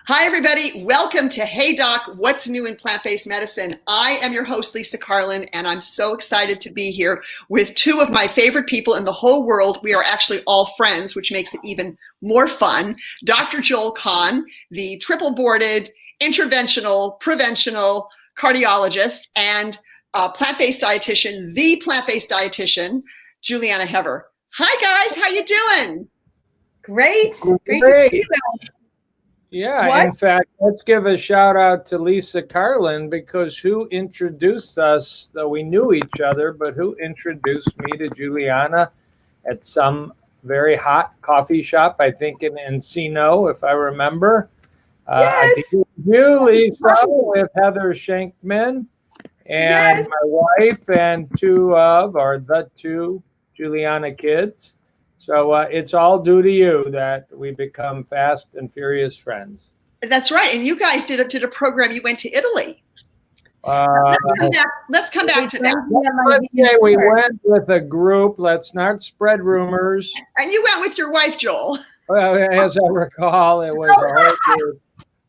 Hi, everybody. Welcome to Hey Doc, What's New in Plant-Based Medicine? I am your host, Lisa Carlin, and I'm so excited to be here with two of my favorite people in the whole world. We are actually all friends, which makes it even more fun. Dr. Joel Kahn, the triple-boarded, interventional, preventional cardiologist, and plant-based dietitian, the plant-based dietitian, Julieanna Hever. Hi, guys. How you doing? Great. Great to see you. Yeah, in fact, let's give a shout out to Lisa Carlin, because who introduced us, though we knew each other, but who introduced me to Julieanna at some very hot coffee shop, I think in Encino, if I remember. Yes. I think you, Lisa, with Heather Shankman and my wife and the two Julieanna kids. So it's all due to you that we become fast and furious friends. That's right. And you guys did a program. You went to Italy. Let's come back to that. Let's say we went with a group. Let's not spread rumors. And you went with your wife, Joel. Well, as I recall, it was a whole group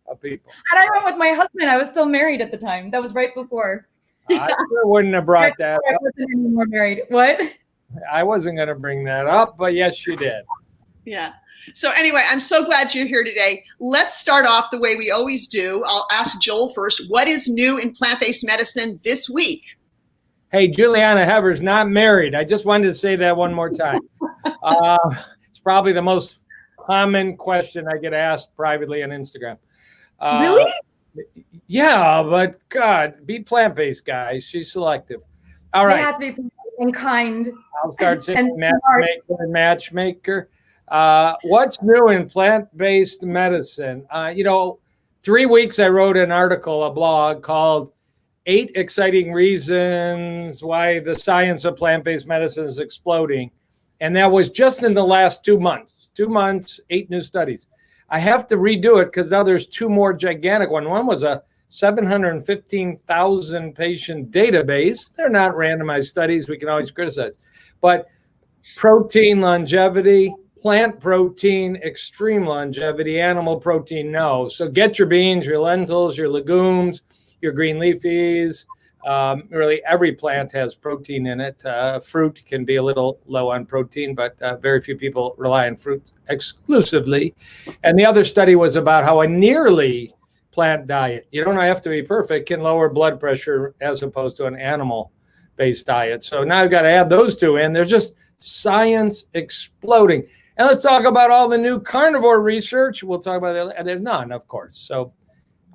of people. And I went with my husband. I was still married at the time. That was right before. I sure wouldn't have brought that up. I wasn't anymore married. What? I wasn't going to bring that up, but yes, you did. Yeah. So anyway, I'm so glad you're here today. Let's start off the way we always do. I'll ask Joel first. What is new in plant-based medicine this week? Hey, Julieanna Hever's not married. I just wanted to say that one more time. It's probably the most common question I get asked privately on Instagram. Really? Yeah, but God, be plant-based, guys. She's selective. All right. They have to be and kind. I'll start saying matchmaker. What's new in plant-based medicine? 3 weeks I wrote an article, a blog called 8 Exciting Reasons Why the Science of Plant-Based Medicine is Exploding. And that was just in the last 2 months. 2 months, 8 new studies. I have to redo it because now there's 2 more gigantic ones. One was a 715,000 patient database. They're not randomized studies. We can always criticize. But protein longevity, plant protein, extreme longevity, animal protein, no. So get your beans, your lentils, your legumes, your green leafies. Really, every plant has protein in it. Fruit can be a little low on protein, but very few people rely on fruit exclusively. And the other study was about how a nearly plant diet, you don't have to be perfect, can lower blood pressure as opposed to an animal-based diet. So now I've got to add those two in. There's just science exploding. And let's talk about all the new carnivore research. We'll talk about that. And there's none, of course. So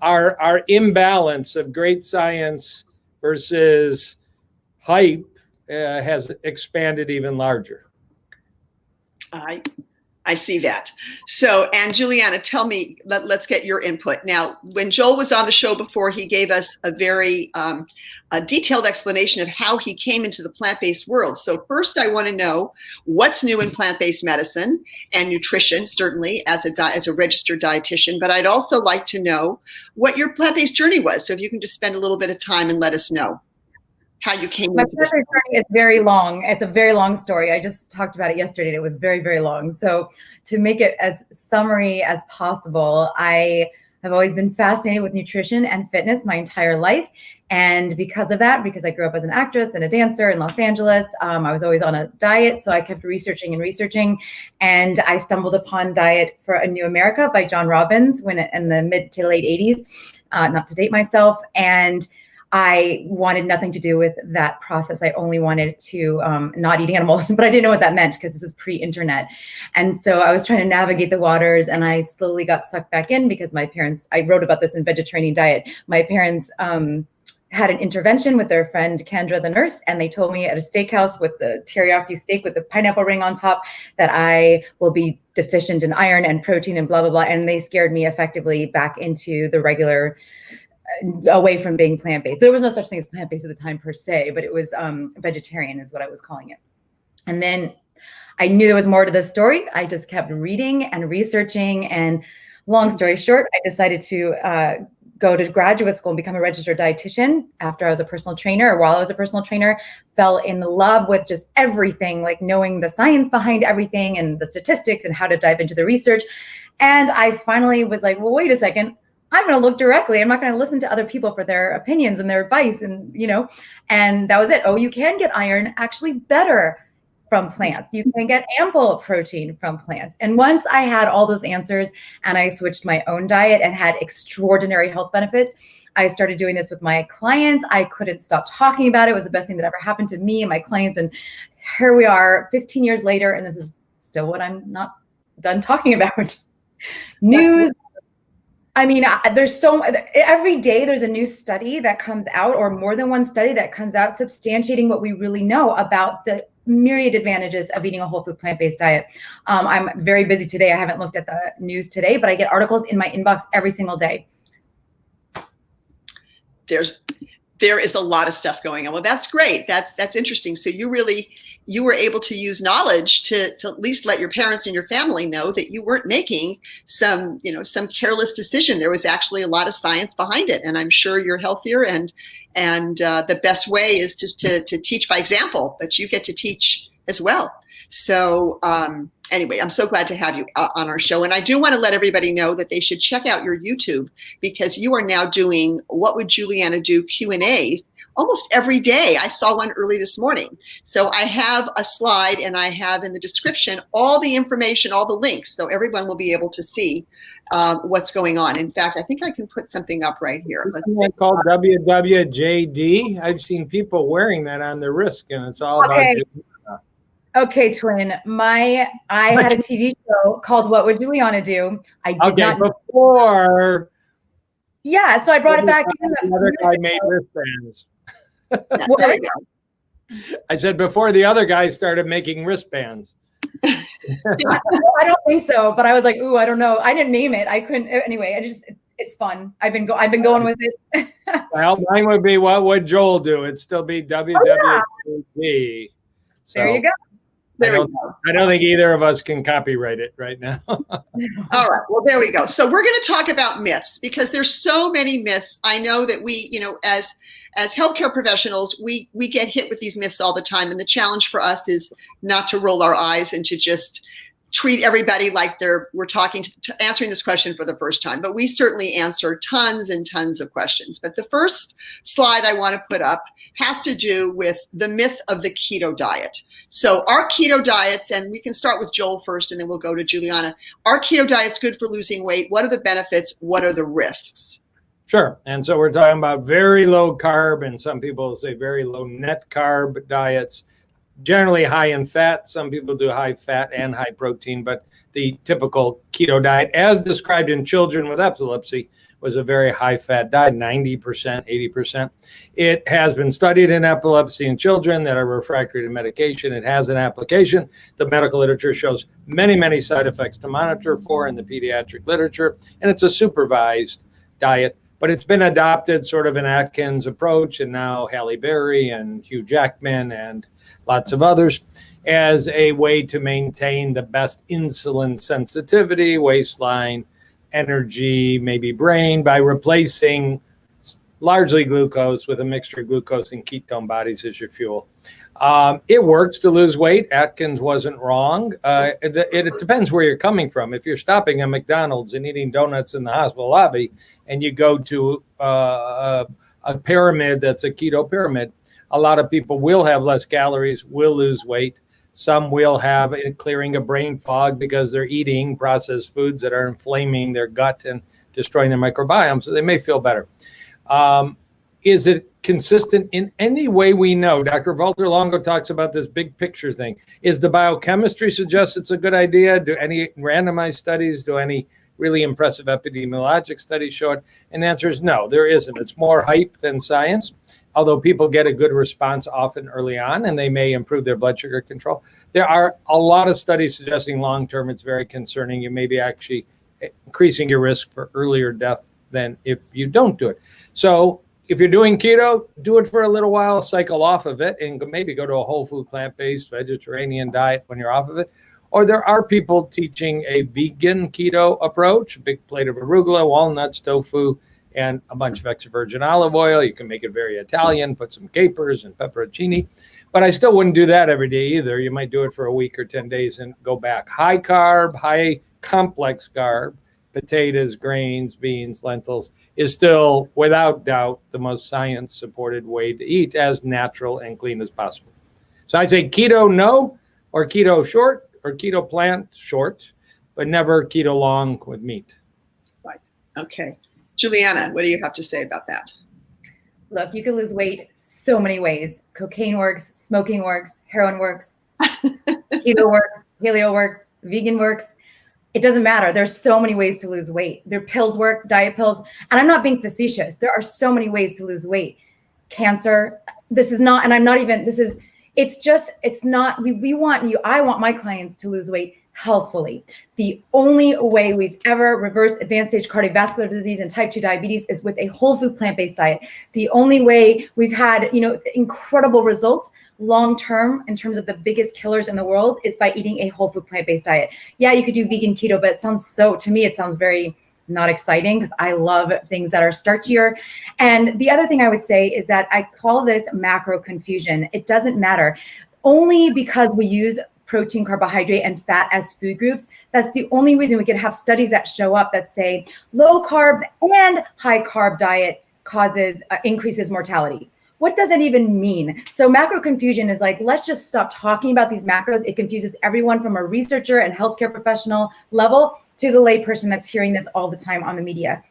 our imbalance of great science versus hype has expanded even larger. I see that. So, and Julieanna, tell me, let's get your input. Now, when Joel was on the show before, he gave us a very detailed explanation of how he came into the plant-based world. So first, I want to know what's new in plant-based medicine and nutrition, certainly as a registered dietitian, but I'd also like to know what your plant-based journey was. So if you can just spend a little bit of time and let us know how you came My into this. journey is very long. It's a very long story. I just talked about it yesterday and it was very, very long. So to make it as summary as possible, I have always been fascinated with nutrition and fitness my entire life. And because of that, because I grew up as an actress and a dancer in Los Angeles, I was always on a diet. So I kept researching. And I stumbled upon Diet for a New America by John Robbins in the mid to late 80s, not to date myself. And I wanted nothing to do with that process. I only wanted to not eat animals, but I didn't know what that meant because this is pre-internet. And so I was trying to navigate the waters and I slowly got sucked back in because my parents, I wrote about this in Vegetarian Diet. My parents had an intervention with their friend Kendra, the nurse, and they told me at a steakhouse with the teriyaki steak with the pineapple ring on top that I will be deficient in iron and protein and blah, blah, blah. And they scared me effectively back into the regular away from being plant-based. There was no such thing as plant-based at the time per se, but it was vegetarian is what I was calling it. And then I knew there was more to this story. I just kept reading and researching, and long story short, I decided to go to graduate school and become a registered dietitian after I was a personal trainer, or while I was a personal trainer, fell in love with just everything, like knowing the science behind everything and the statistics and how to dive into the research. And I finally was like, well, wait a second. I'm going to look directly. I'm not going to listen to other people for their opinions and their advice. And, and that was it. Oh, you can get iron actually better from plants. You can get ample protein from plants. And once I had all those answers and I switched my own diet and had extraordinary health benefits, I started doing this with my clients. I couldn't stop talking about it. It was the best thing that ever happened to me and my clients. And here we are 15 years later, and this is still what I'm not done talking about. News. I mean, every day there's a new study that comes out, or more than one study that comes out substantiating what we really know about the myriad advantages of eating a whole food plant-based diet. I'm very busy today. I haven't looked at the news today, but I get articles in my inbox every single day. There is a lot of stuff going on. Well, that's great. That's interesting. So you were able to use knowledge to at least let your parents and your family know that you weren't making some careless decision. There was actually a lot of science behind it, and I'm sure you're healthier. And the best way is just to teach by example, but you get to teach as well. So anyway, I'm so glad to have you on our show. And I do want to let everybody know that they should check out your YouTube, because you are now doing What Would Julieanna Do Q&As almost every day. I saw one early this morning. So I have a slide, and I have in the description all the information, all the links, so everyone will be able to see what's going on. In fact, I think I can put something up right here. It's called WWJD. I've seen people wearing that on their wrist, and it's all about Okay, twin. I had a TV show called What Would Julieanna Do? I did not before. Yeah, so I brought it back in. The other guy made wristbands. Yeah, there we go. I said before the other guy started making wristbands. I don't think so, but I was like, ooh, I don't know. I didn't name it. I couldn't. Anyway, it's fun. I've been going with it. Well, mine would be What Would Joel Do? It'd still be WWJD. So there you go. I don't think either of us can copyright it right now. All right. Well, there we go. So we're going to talk about myths, because there's so many myths. I know that we, as healthcare professionals, we get hit with these myths all the time. And the challenge for us is not to roll our eyes and to just treat everybody like we're talking to answering this question for the first time. But we certainly answer tons and tons of questions. But the first slide I want to put up has to do with the myth of the keto diet. So our keto diets, and we can start with Joel first, and then we'll go to Julieanna. Our keto diet's good for losing weight. What are the benefits? What are the risks? Sure. And so we're talking about very low carb, and some people say very low net carb diets. Generally high in fat. Some people do high fat and high protein, but the typical keto diet, as described in children with epilepsy, was a very high fat diet, 90%, 80%. It has been studied in epilepsy in children that are refractory to medication. It has an application. The medical literature shows many, many side effects to monitor for in the pediatric literature, and it's a supervised diet. But it's been adopted sort of an Atkins approach, and now Halle Berry and Hugh Jackman and lots of others, as a way to maintain the best insulin sensitivity, waistline, energy, maybe brain, by replacing largely glucose with a mixture of glucose and ketone bodies as your fuel. It works to lose weight. Atkins wasn't wrong. It depends where you're coming from. If you're stopping at McDonald's and eating donuts in the hospital lobby, and you go to a pyramid that's a keto pyramid, a lot of people will have less calories, will lose weight. Some will have a clearing of brain fog because they're eating processed foods that are inflaming their gut and destroying their microbiome, so they may feel better. Is it consistent in any way we know? Dr. Walter Longo talks about this big picture thing. Is the biochemistry suggest it's a good idea? Do any randomized studies, do any really impressive epidemiologic studies show it? And the answer is no, there isn't. It's more hype than science, although people get a good response often early on, and they may improve their blood sugar control. There are a lot of studies suggesting long-term it's very concerning. You may be actually increasing your risk for earlier death than if you don't do it. So if you're doing keto, do it for a little while, cycle off of it, and maybe go to a whole food, plant-based, vegetarian diet when you're off of it. Or there are people teaching a vegan keto approach, a big plate of arugula, walnuts, tofu, and a bunch of extra virgin olive oil. You can make it very Italian, put some capers and pepperoncini. But I still wouldn't do that every day either. You might do it for a week or 10 days and go back. High carb, high complex carb, potatoes, grains, beans, lentils, is still, without doubt, the most science-supported way to eat, as natural and clean as possible. So I say keto no, or keto short, or keto plant short, but never keto long with meat. Right. Okay. Julieanna, what do you have to say about that? Look, you can lose weight so many ways. Cocaine works, smoking works, heroin works, keto works, paleo works, vegan works. It doesn't matter. There's so many ways to lose weight. Their pills work, diet pills. And I'm not being facetious. There are so many ways to lose weight. Cancer, this is not, and I'm not even, this is, it's just, it's not, we want you, I want my clients to lose weight healthfully. The only way we've ever reversed advanced stage cardiovascular disease and type 2 diabetes is with a whole food plant-based diet. The only way we've had, incredible results long-term in terms of the biggest killers in the world is by eating a whole food plant-based diet. Yeah, you could do vegan keto, but to me, it sounds very not exciting because I love things that are starchier. And the other thing I would say is that I call this macro confusion. It doesn't matter. Only because we use protein, carbohydrate, and fat as food groups, that's the only reason we could have studies that show up that say low carbs and high carb diet increases mortality. What does that even mean? So macro confusion is like, let's just stop talking about these macros. It confuses everyone from a researcher and healthcare professional level to the layperson that's hearing this all the time on the media.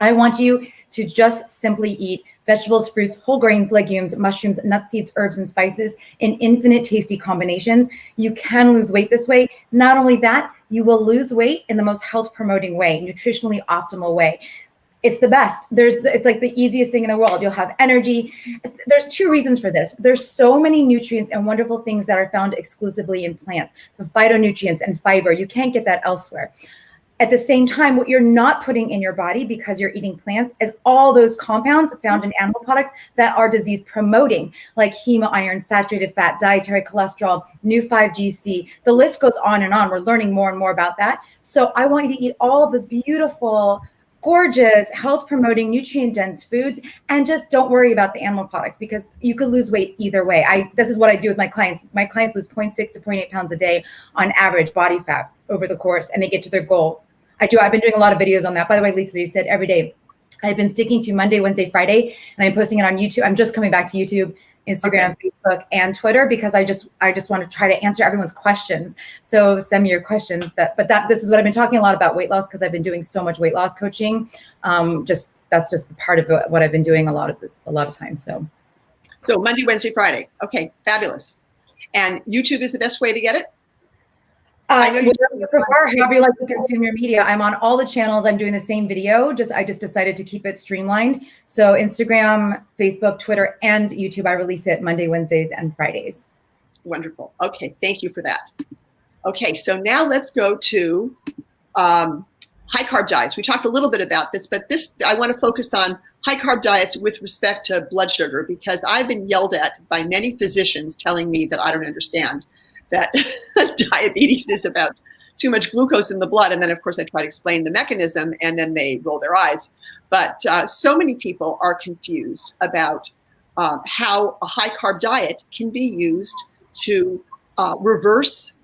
I want you to just simply eat vegetables, fruits, whole grains, legumes, mushrooms, nuts, seeds, herbs, and spices in infinite tasty combinations. You can lose weight this way. Not only that, you will lose weight in the most health promoting way, nutritionally optimal way. It's the best. It's like the easiest thing in the world. You'll have energy. There's two reasons for this. There's so many nutrients and wonderful things that are found exclusively in plants, the phytonutrients and fiber. You can't get that elsewhere. At the same time, what you're not putting in your body because you're eating plants is all those compounds found in animal products that are disease promoting, like hemo iron, saturated fat, dietary cholesterol, new 5GC. The list goes on and on. We're learning more and more about that. So I want you to eat all of those beautiful, gorgeous, health promoting, nutrient dense foods, and just don't worry about the animal products because you could lose weight either way. This is what I do with my clients. My clients lose 0.6 to 0.8 pounds a day on average body fat over the course, and they get to their goal. I've been doing a lot of videos on that. By the way, Lisa, you said every day. I've been sticking to Monday, Wednesday, Friday, and I'm posting it on YouTube. I'm just coming back to YouTube, Instagram, okay, Facebook, and Twitter because I just want to try to answer everyone's questions. So send me your questions. This is what I've been talking a lot about weight loss because I've been doing so much weight loss coaching. That's just part of what I've been doing a lot of times. So Monday, Wednesday, Friday. Okay, fabulous. And YouTube is the best way to get it? Whatever you prefer, however you like to consume your media. I'm on all the channels. I'm doing the same video. I just decided to keep it streamlined. So Instagram, Facebook, Twitter, and YouTube, I release it Monday, Wednesdays, and Fridays. Wonderful. Okay, thank you for that. Okay, so now let's go to high carb diets. We talked a little bit about this, but I want to focus on high carb diets with respect to blood sugar because I've been yelled at by many physicians telling me that I don't understand that diabetes is about too much glucose in the blood. And then, of course, I try to explain the mechanism, and then they roll their eyes. But so many people are confused about how a high-carb diet can be used to reverse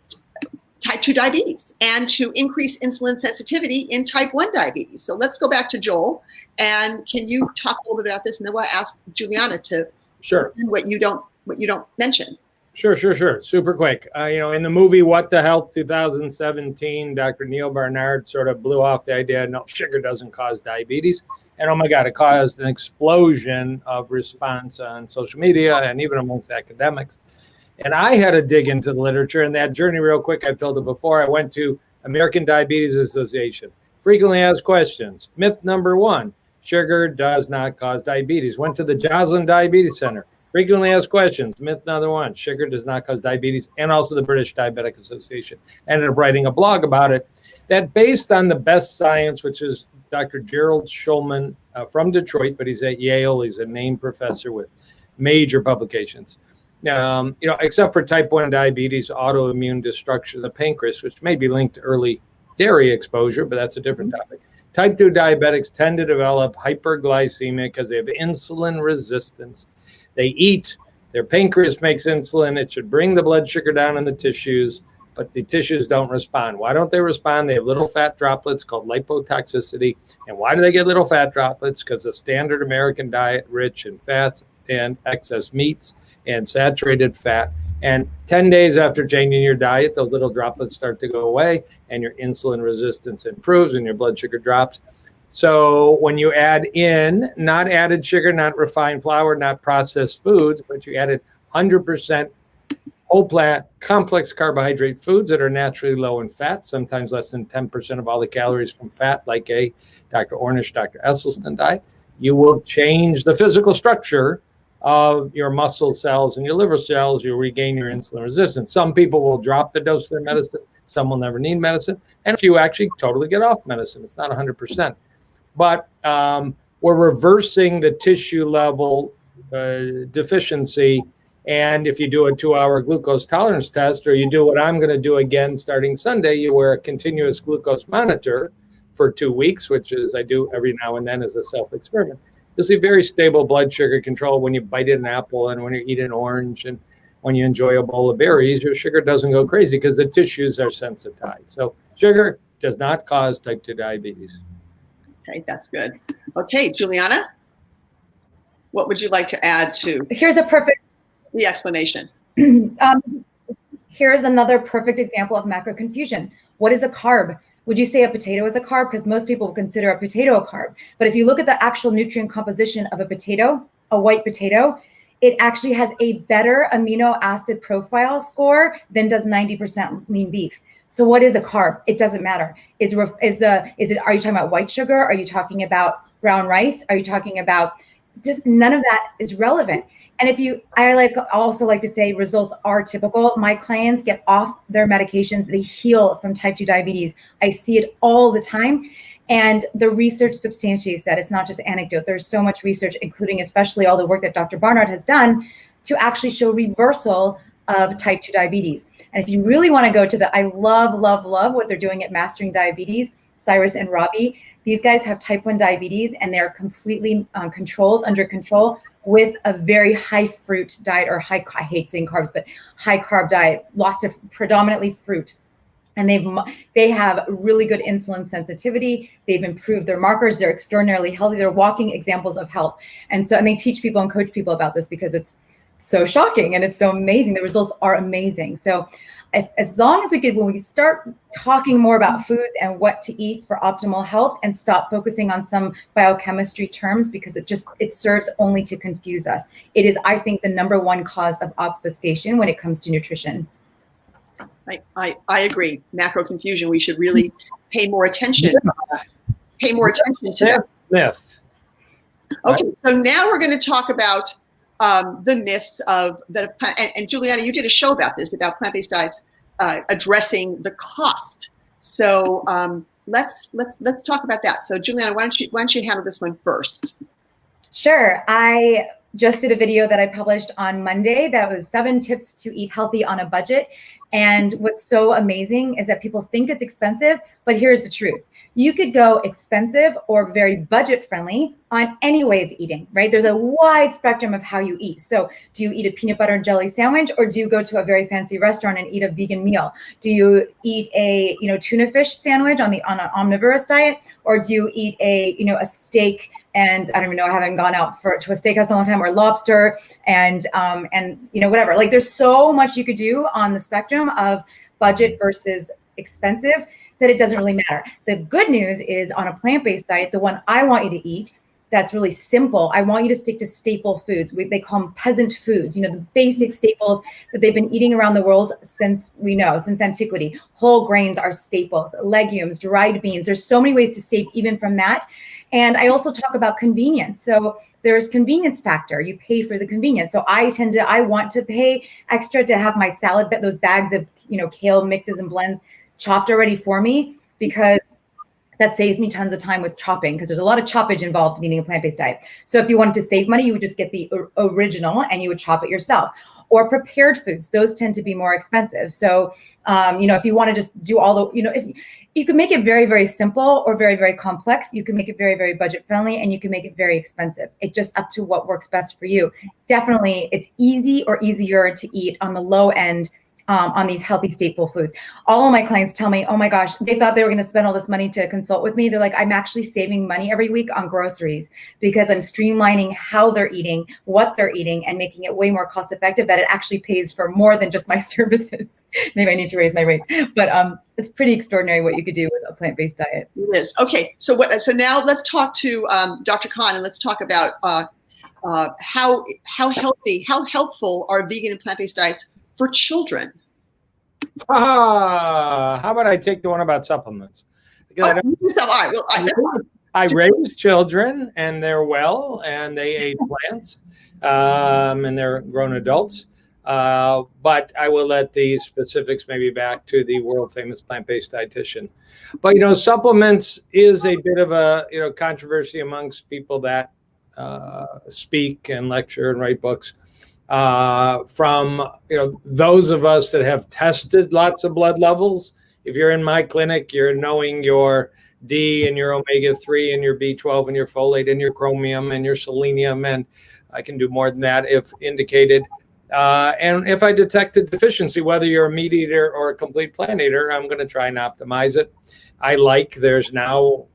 type 2 diabetes and to increase insulin sensitivity in type 1 diabetes. So let's go back to Joel. And can you talk a little bit about this? And then we'll ask Julieanna to sure what you don't mention. Sure. Super quick. In the movie What the Health 2017, Dr. Neil Barnard sort of blew off the idea, no, sugar doesn't cause diabetes. And oh my God, it caused an explosion of response on social media and even amongst academics. And I had to dig into the literature and that journey real quick. I've told it before. I went to American Diabetes Association. Frequently asked questions. Myth number 1, sugar does not cause diabetes. Went to the Joslin Diabetes Center. Frequently asked questions. Myth number 1, sugar does not cause diabetes, and also the British Diabetic Association. Ended up writing a blog about it that based on the best science, which is Dr. Gerald Schulman from Detroit, but he's at Yale. He's a named professor with major publications. Except for type 1 diabetes, autoimmune destruction of the pancreas, which may be linked to early dairy exposure, but that's a different topic. Type 2 diabetics tend to develop hyperglycemia because they have insulin resistance. They eat, their pancreas makes insulin. It should bring the blood sugar down in the tissues. but the tissues don't respond. Why don't they respond? They have little fat droplets called lipotoxicity. And why do they get little fat droplets? Because the standard American diet, rich in fats and excess meats and saturated fat. And 10 days after changing your diet, those little droplets start to go away and your insulin resistance improves and your blood sugar drops. So when you add in not added sugar, not refined flour, not processed foods, but you added 100% whole plant, complex carbohydrate foods that are naturally low in fat, sometimes less than 10% of all the calories from fat, like a Dr. Ornish, Dr. Esselstyn diet, you will change the physical structure of your muscle cells and your liver cells. You'll regain your insulin resistance. Some people will drop the dose of their medicine. Some will never need medicine. And a few actually totally get off medicine. It's not 100%. But we're reversing the tissue level deficiency. And if you do a 2-hour glucose tolerance test, or you do what I'm going to do again starting Sunday, you wear a continuous glucose monitor for 2 weeks, which is I do every now and then as a self-experiment. You'll see very stable blood sugar control when you bite an apple and when you eat an orange and when you enjoy a bowl of berries. Your sugar doesn't go crazy because the tissues are sensitized. So sugar does not cause type 2 diabetes. Okay, that's good. Okay, Julieanna, what would you like to add to Here's a perfect the explanation? Here's another perfect example of macro confusion. What is a carb? Would you say a potato is a carb? Because most people consider a potato a carb. But if you look at the actual nutrient composition of a potato, a white potato, it actually has a better amino acid profile score than does 90% lean beef. So what is a carb? It doesn't matter. Are you talking about white sugar? Are you talking about brown rice? Are you talking about just none of that is relevant. And I also like to say results are typical. My clients get off their medications. They heal from type 2 diabetes. I see it all the time. And the research substantiates that. It's not just anecdote. There's so much research, including especially all the work that Dr. Barnard has done to actually show reversal of type 2 diabetes. And if you really want to go to I love what they're doing at Mastering Diabetes, Cyrus and Robbie. These guys have type 1 diabetes and they're completely under control with a very high fruit diet, or I hate saying carbs, but high carb diet, lots of predominantly fruit. And they have really good insulin sensitivity. They've improved their markers. They're extraordinarily healthy. They're walking examples of health. And they teach people and coach people about this because it's so shocking and it's so amazing. The results are amazing. So as long as when we start talking more about foods and what to eat for optimal health and stop focusing on some biochemistry terms, because it serves only to confuse us. It is, I think, the number one cause of obfuscation when it comes to nutrition. I agree. Macro confusion. We should really pay more attention. Pay more attention to that myth. Okay, so now we're going to talk about the myths of that. And Julieanna, you did a show about this, about plant-based diets addressing the cost. So let's talk about that. So Julieanna, why don't you handle this one first? Sure. I just did a video that I published on Monday that was 7 tips to eat healthy on a budget. And what's so amazing is that people think it's expensive, but here's the truth. You could go expensive or very budget friendly on any way of eating, right? There's a wide spectrum of how you eat. So do you eat a peanut butter and jelly sandwich, or do you go to a very fancy restaurant and eat a vegan meal? Do you eat a tuna fish sandwich on an omnivorous diet, or do you eat a steak? And I don't even know, I haven't gone out to a steakhouse in a long time, or lobster and whatever. Like there's so much you could do on the spectrum of budget versus expensive that it doesn't really matter. The good news is on a plant-based diet, the one I want you to eat, that's really simple. I want you to stick to staple foods. They call them peasant foods, the basic staples that they've been eating around the world since antiquity. Whole grains are staples, legumes, dried beans. There's so many ways to save even from that. And I also talk about convenience. So there's convenience factor. You pay for the convenience. So I want to pay extra to have my salad, those bags of, kale mixes and blends chopped already for me, because that saves me tons of time with chopping, because there's a lot of choppage involved in eating a plant-based diet. So if you wanted to save money, you would just get the original and you would chop it yourself. Or prepared foods, those tend to be more expensive. So, if you want to just do all the, if you can make it very, very simple or very, very complex, you can make it very, very budget friendly, and you can make it very expensive. It's just up to what works best for you. Definitely, it's easy or easier to eat on the low end on these healthy staple foods. All of my clients tell me, oh my gosh, they thought they were going to spend all this money to consult with me. They're like, I'm actually saving money every week on groceries because I'm streamlining how they're eating, what they're eating, and making it way more cost effective that it actually pays for more than just my services. Maybe I need to raise my rates, but it's pretty extraordinary what you could do with a plant-based diet. It is. Okay, so now let's talk to Dr. Kahn, and let's talk about how healthy, how helpful are vegan and plant-based diets for children? How about I take the one about supplements? Because I raise children and they're well and they ate plants and they're grown adults. But I will let the specifics maybe back to the world famous plant-based dietitian. But, supplements is a bit of a, controversy amongst people that speak and lecture and write books. From those of us that have tested lots of blood levels. If you're in my clinic, you're knowing your D and your omega-3 and your B12 and your folate and your chromium and your selenium, and I can do more than that if indicated. And if I detect a deficiency, whether you're a meat eater or a complete plant eater, I'm going to try and optimize it. There's now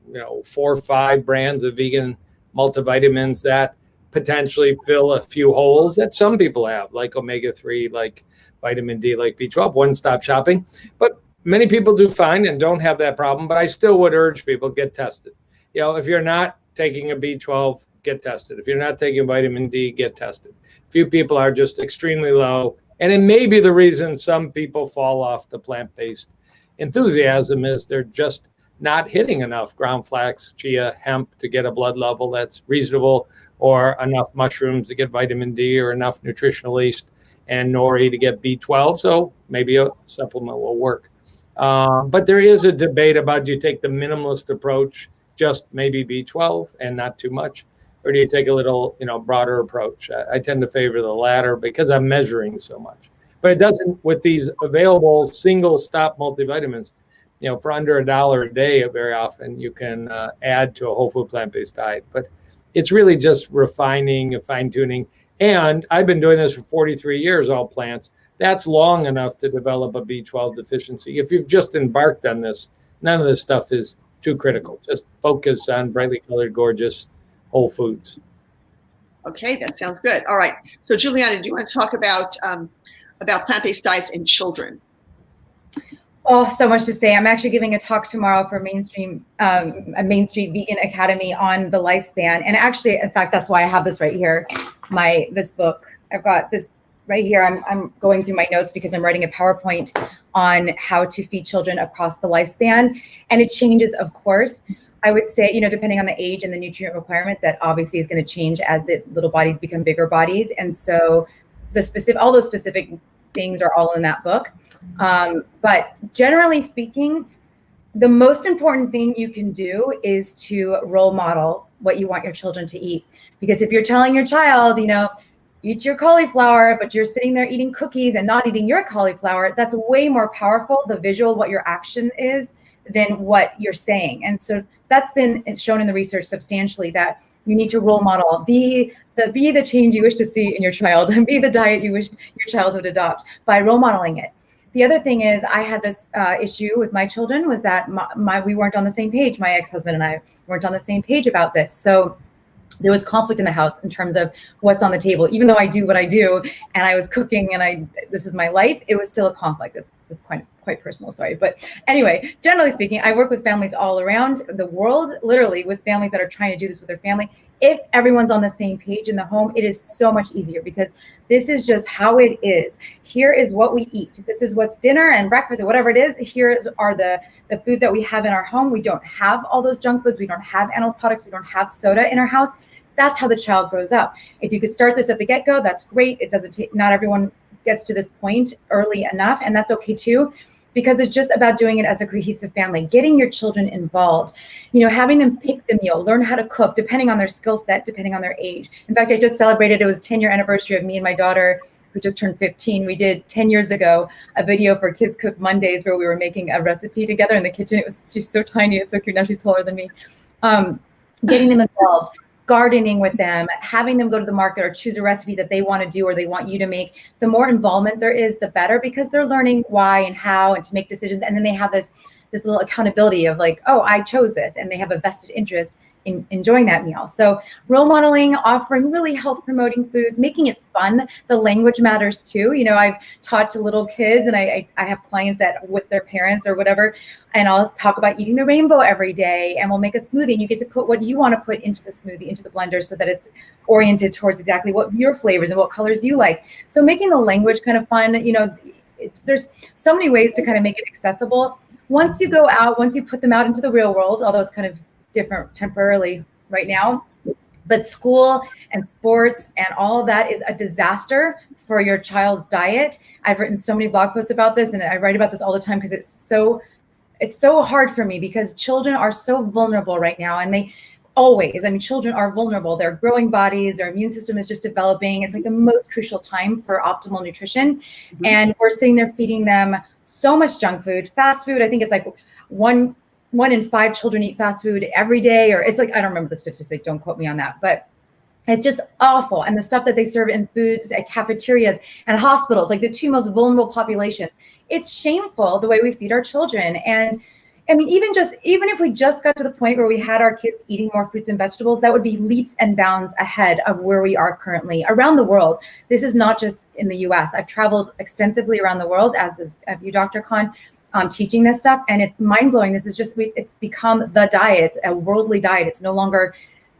4 or 5 brands of vegan multivitamins that potentially fill a few holes that some people have, like omega-3, like vitamin D, like B12, one-stop shopping. But many people do fine and don't have that problem, but I still would urge people, get tested. If you're not taking a B12, get tested. If you're not taking vitamin D, get tested. Few people are just extremely low, and it may be the reason some people fall off the plant-based enthusiasm is they're just not hitting enough ground flax, chia, hemp to get a blood level that's reasonable, or enough mushrooms to get vitamin D, or enough nutritional yeast and nori to get B12. So maybe a supplement will work. But there is a debate about, do you take the minimalist approach, just maybe B12 and not too much, or do you take a little, broader approach? I tend to favor the latter because I'm measuring so much. But it doesn't, with these available single stop multivitamins, for under $1 a day, very often you can add to a whole food plant-based diet. But it's really just refining and fine-tuning. And I've been doing this for 43 years, all plants. That's long enough to develop a B12 deficiency. If you've just embarked on this, none of this stuff is too critical. Just focus on brightly colored, gorgeous whole foods. Okay, that sounds good. All right. So Julieanna, do you want to talk about plant-based diets in children? Oh, so much to say. I'm actually giving a talk tomorrow for a Main Street Vegan Academy on the lifespan. And actually, in fact, that's why I have this right here, this book. I've got this right here. I'm going through my notes because I'm writing a PowerPoint on how to feed children across the lifespan. And it changes, of course. I would say, depending on the age and the nutrient requirements, that obviously is going to change as the little bodies become bigger bodies. And so all those specific things are all in that book. But generally speaking, the most important thing you can do is to role model what you want your children to eat. Because if you're telling your child, eat your cauliflower, but you're sitting there eating cookies and not eating your cauliflower, that's way more powerful, the visual, what your action is, than what you're saying. And so that's been shown in the research substantially, that you need to role model, be the change you wish to see in your child, and be the diet you wish your child would adopt by role modeling it. The other thing is, I had this issue with my children, was that we weren't on the same page. My ex-husband and I weren't on the same page about this. So there was conflict in the house in terms of what's on the table. Even though I do what I do and I was cooking and this is my life, it was still a conflict. It's quite personal, sorry. But anyway, generally speaking, I work with families all around the world, literally with families that are trying to do this with their family. If everyone's on the same page in the home, it is so much easier, because this is just how it is. Here is what we eat. This is what's dinner and breakfast or whatever it is. Here are the foods that we have in our home. We don't have all those junk foods. We don't have animal products. We don't have soda in our house. That's how the child grows up. If you could start this at the get-go, that's great. It doesn't take, not everyone gets to this point early enough, and that's okay too, because it's just about doing it as a cohesive family, getting your children involved, having them pick the meal, learn how to cook, depending on their skill set, depending on their age. In fact, I just celebrated, it was 10-year anniversary of me and my daughter, who just turned 15. We did 10 years ago a video for Kids Cook Mondays where we were making a recipe together in the kitchen. She's so tiny, it's so cute. Now she's taller than me. Getting them involved. gardening with them, having them go to the market or choose a recipe that they want to do or they want you to make. The more involvement there is, the better, because they're learning why and how and to make decisions. And then they have this little accountability of like, oh, I chose this, and they have a vested interest in enjoying that meal. So role modeling, offering really health promoting foods, making it fun. The language matters too. You know, I've taught to little kids, and I have clients that with their parents or whatever, and I'll talk about eating the rainbow every day, and we'll make a smoothie, and you get to put what you want to put into the smoothie, into the blender, so that it's oriented towards exactly what your flavors and what colors you like. So making the language kind of fun, you know, there's so many ways to kind of make it accessible. Once you go out, once you put them out into the real world, although it's kind of different temporarily right now, but school and sports and all of that is a disaster for your child's diet. I've written so many blog posts about this, and I write about this all the time because it's so hard for me, because children are so vulnerable right now, and they always, I mean, children are vulnerable. They're growing bodies, their immune system is just developing. It's like the most crucial time for optimal nutrition. Mm-hmm. And we're sitting there feeding them so much junk food, fast food. I think it's like one in 5 children eat fast food every day, or it's like, I don't remember the statistic, don't quote me on that, but it's just awful. And the stuff that they serve in foods at cafeterias and hospitals, like the 2 most vulnerable populations, it's shameful the way we feed our children. And I mean, even if we just got to the point where we had our kids eating more fruits and vegetables, that would be leaps and bounds ahead of where we are currently around the world. This is not just in the US. I've traveled extensively around the world, as have you, Dr. Kahn, teaching this stuff, and it's mind blowing. This is just, it's become the diet. It's a worldly diet. It's no longer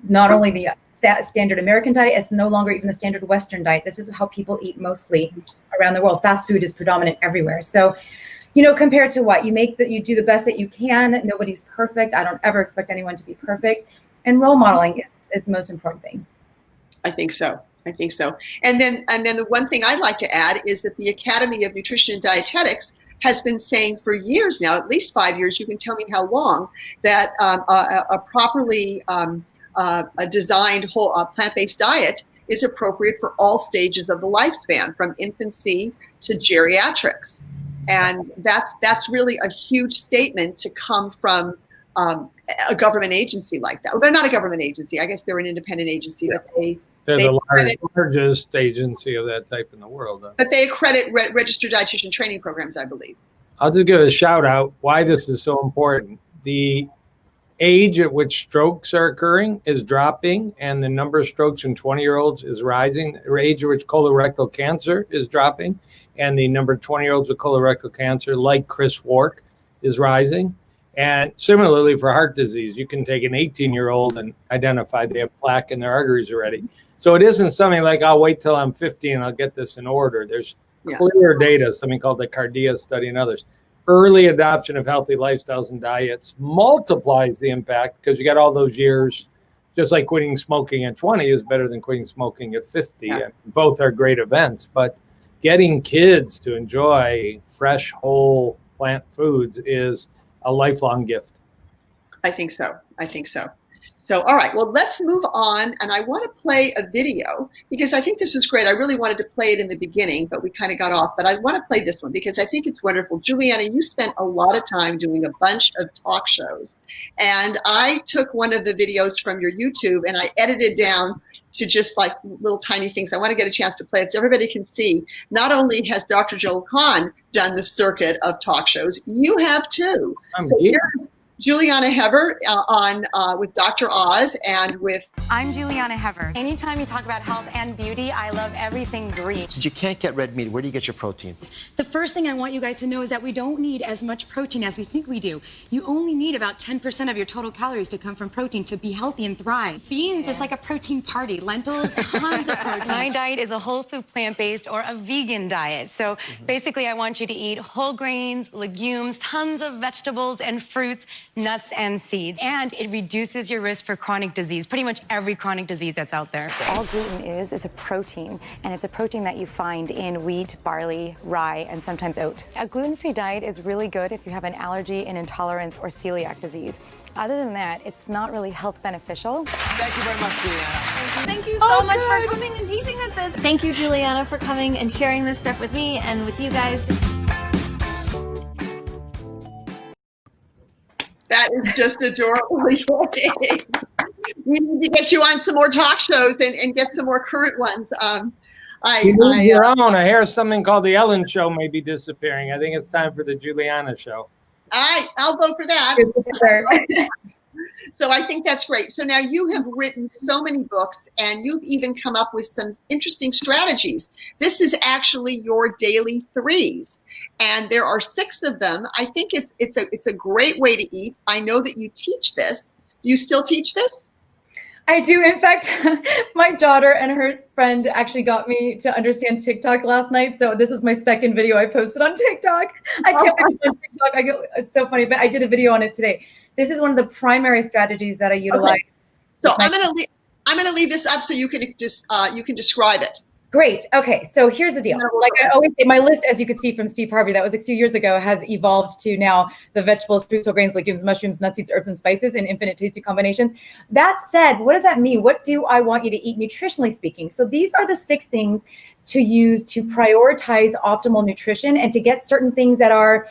not only the standard American diet, it's no longer even the standard Western diet. This is how people eat mostly around the world. Fast food is predominant everywhere. So, you know, compared to what you make, that you do the best that you can. Nobody's perfect. I don't ever expect anyone to be perfect. And role modeling is the most important thing. I think so. And then the one thing I'd like to add is that the Academy of Nutrition and Dietetics has been saying for years now, at least 5 years, you can tell me how long, that a properly designed whole plant-based diet is appropriate for all stages of the lifespan, from infancy to geriatrics. And that's really a huge statement to come from a government agency like that. Well, they're not a government agency. I guess they're an independent agency, yeah. But they're the largest agency of that type in the world. But they accredit registered dietitian training programs, I believe. I'll just give a shout out why this is so important. The age at which strokes are occurring is dropping, and the number of strokes in 20-year-olds is rising. The age at which colorectal cancer is dropping, and the number of 20-year-olds with colorectal cancer, like Chris Wark, is rising. And similarly for heart disease, you can take an 18-year-old and identify they have plaque in their arteries already. So it isn't something like, I'll wait till I'm 50 and I'll get this in order. There's clear data, something called the Cardia study and others. Early adoption of healthy lifestyles and diets multiplies the impact, because you got all those years, just like quitting smoking at 20 is better than quitting smoking at 50. Yeah. Both are great events, but getting kids to enjoy fresh, whole plant foods is a lifelong gift. I think so. So, all right, well, let's move on. And I want to play a video, because I think this is great. I really wanted to play it in the beginning, but we kind of got off. But I want to play this one because I think it's wonderful. Julianna, you spent a lot of time doing a bunch of talk shows. And I took one of the videos from your YouTube and I edited down to just like little tiny things. I want to get a chance to play it so everybody can see. Not only has Dr. Joel Kahn done the circuit of talk shows, you have too. So here's Julieanna Hever on with Dr. Oz and with... I'm Julieanna Hever. Anytime you talk about health and beauty, I love everything green. Since you can't get red meat, where do you get your protein? The first thing I want you guys to know is that we don't need as much protein as we think we do. You only need about 10% of your total calories to come from protein to be healthy and thrive. Beans is like a protein party. Lentils, tons of protein. My diet is a whole food plant-based or a vegan diet. So basically I want you to eat whole grains, legumes, tons of vegetables and fruits, nuts and seeds, and it reduces your risk for chronic disease, pretty much every chronic disease that's out there. All gluten is a protein, and it's a protein that you find in wheat, barley, rye, and sometimes oat. A gluten-free diet is really good if you have an allergy, an intolerance, or celiac disease. Other than that, it's not really health beneficial. Thank you very much, Julianna. Thank you so much for coming and teaching us this. Thank you, Julianna, for coming and sharing this stuff with me and with you guys. That is just adorable. We need to get you on some more talk shows and get some more current ones. Your own. I hear something called the Ellen Show may be disappearing. I think it's time for the Julieanna Show. I'll vote for that. So I think that's great. So now you have written so many books, and you've even come up with some interesting strategies. This is actually your daily threes, and there are 6 of them. I think it's a great way to eat. I know that you teach this. You still teach this? I do. In fact, my daughter and her friend actually got me to understand TikTok last night. So this is my 2nd video I posted on TikTok. I can't believe it's on TikTok. It's so funny, but I did a video on it today. This is one of the primary strategies that I utilize. Okay. So I'm gonna leave this up so you can just you can describe it. Great. Okay. So here's the deal. Like I always say, my list, as you could see from Steve Harvey, that was a few years ago, has evolved to now the vegetables, fruits, whole grains, legumes, mushrooms, nuts, seeds, herbs, and spices in infinite tasty combinations. That said, what does that mean? What do I want you to eat nutritionally speaking? So these are the 6 things to use to prioritize optimal nutrition and to get certain things that are,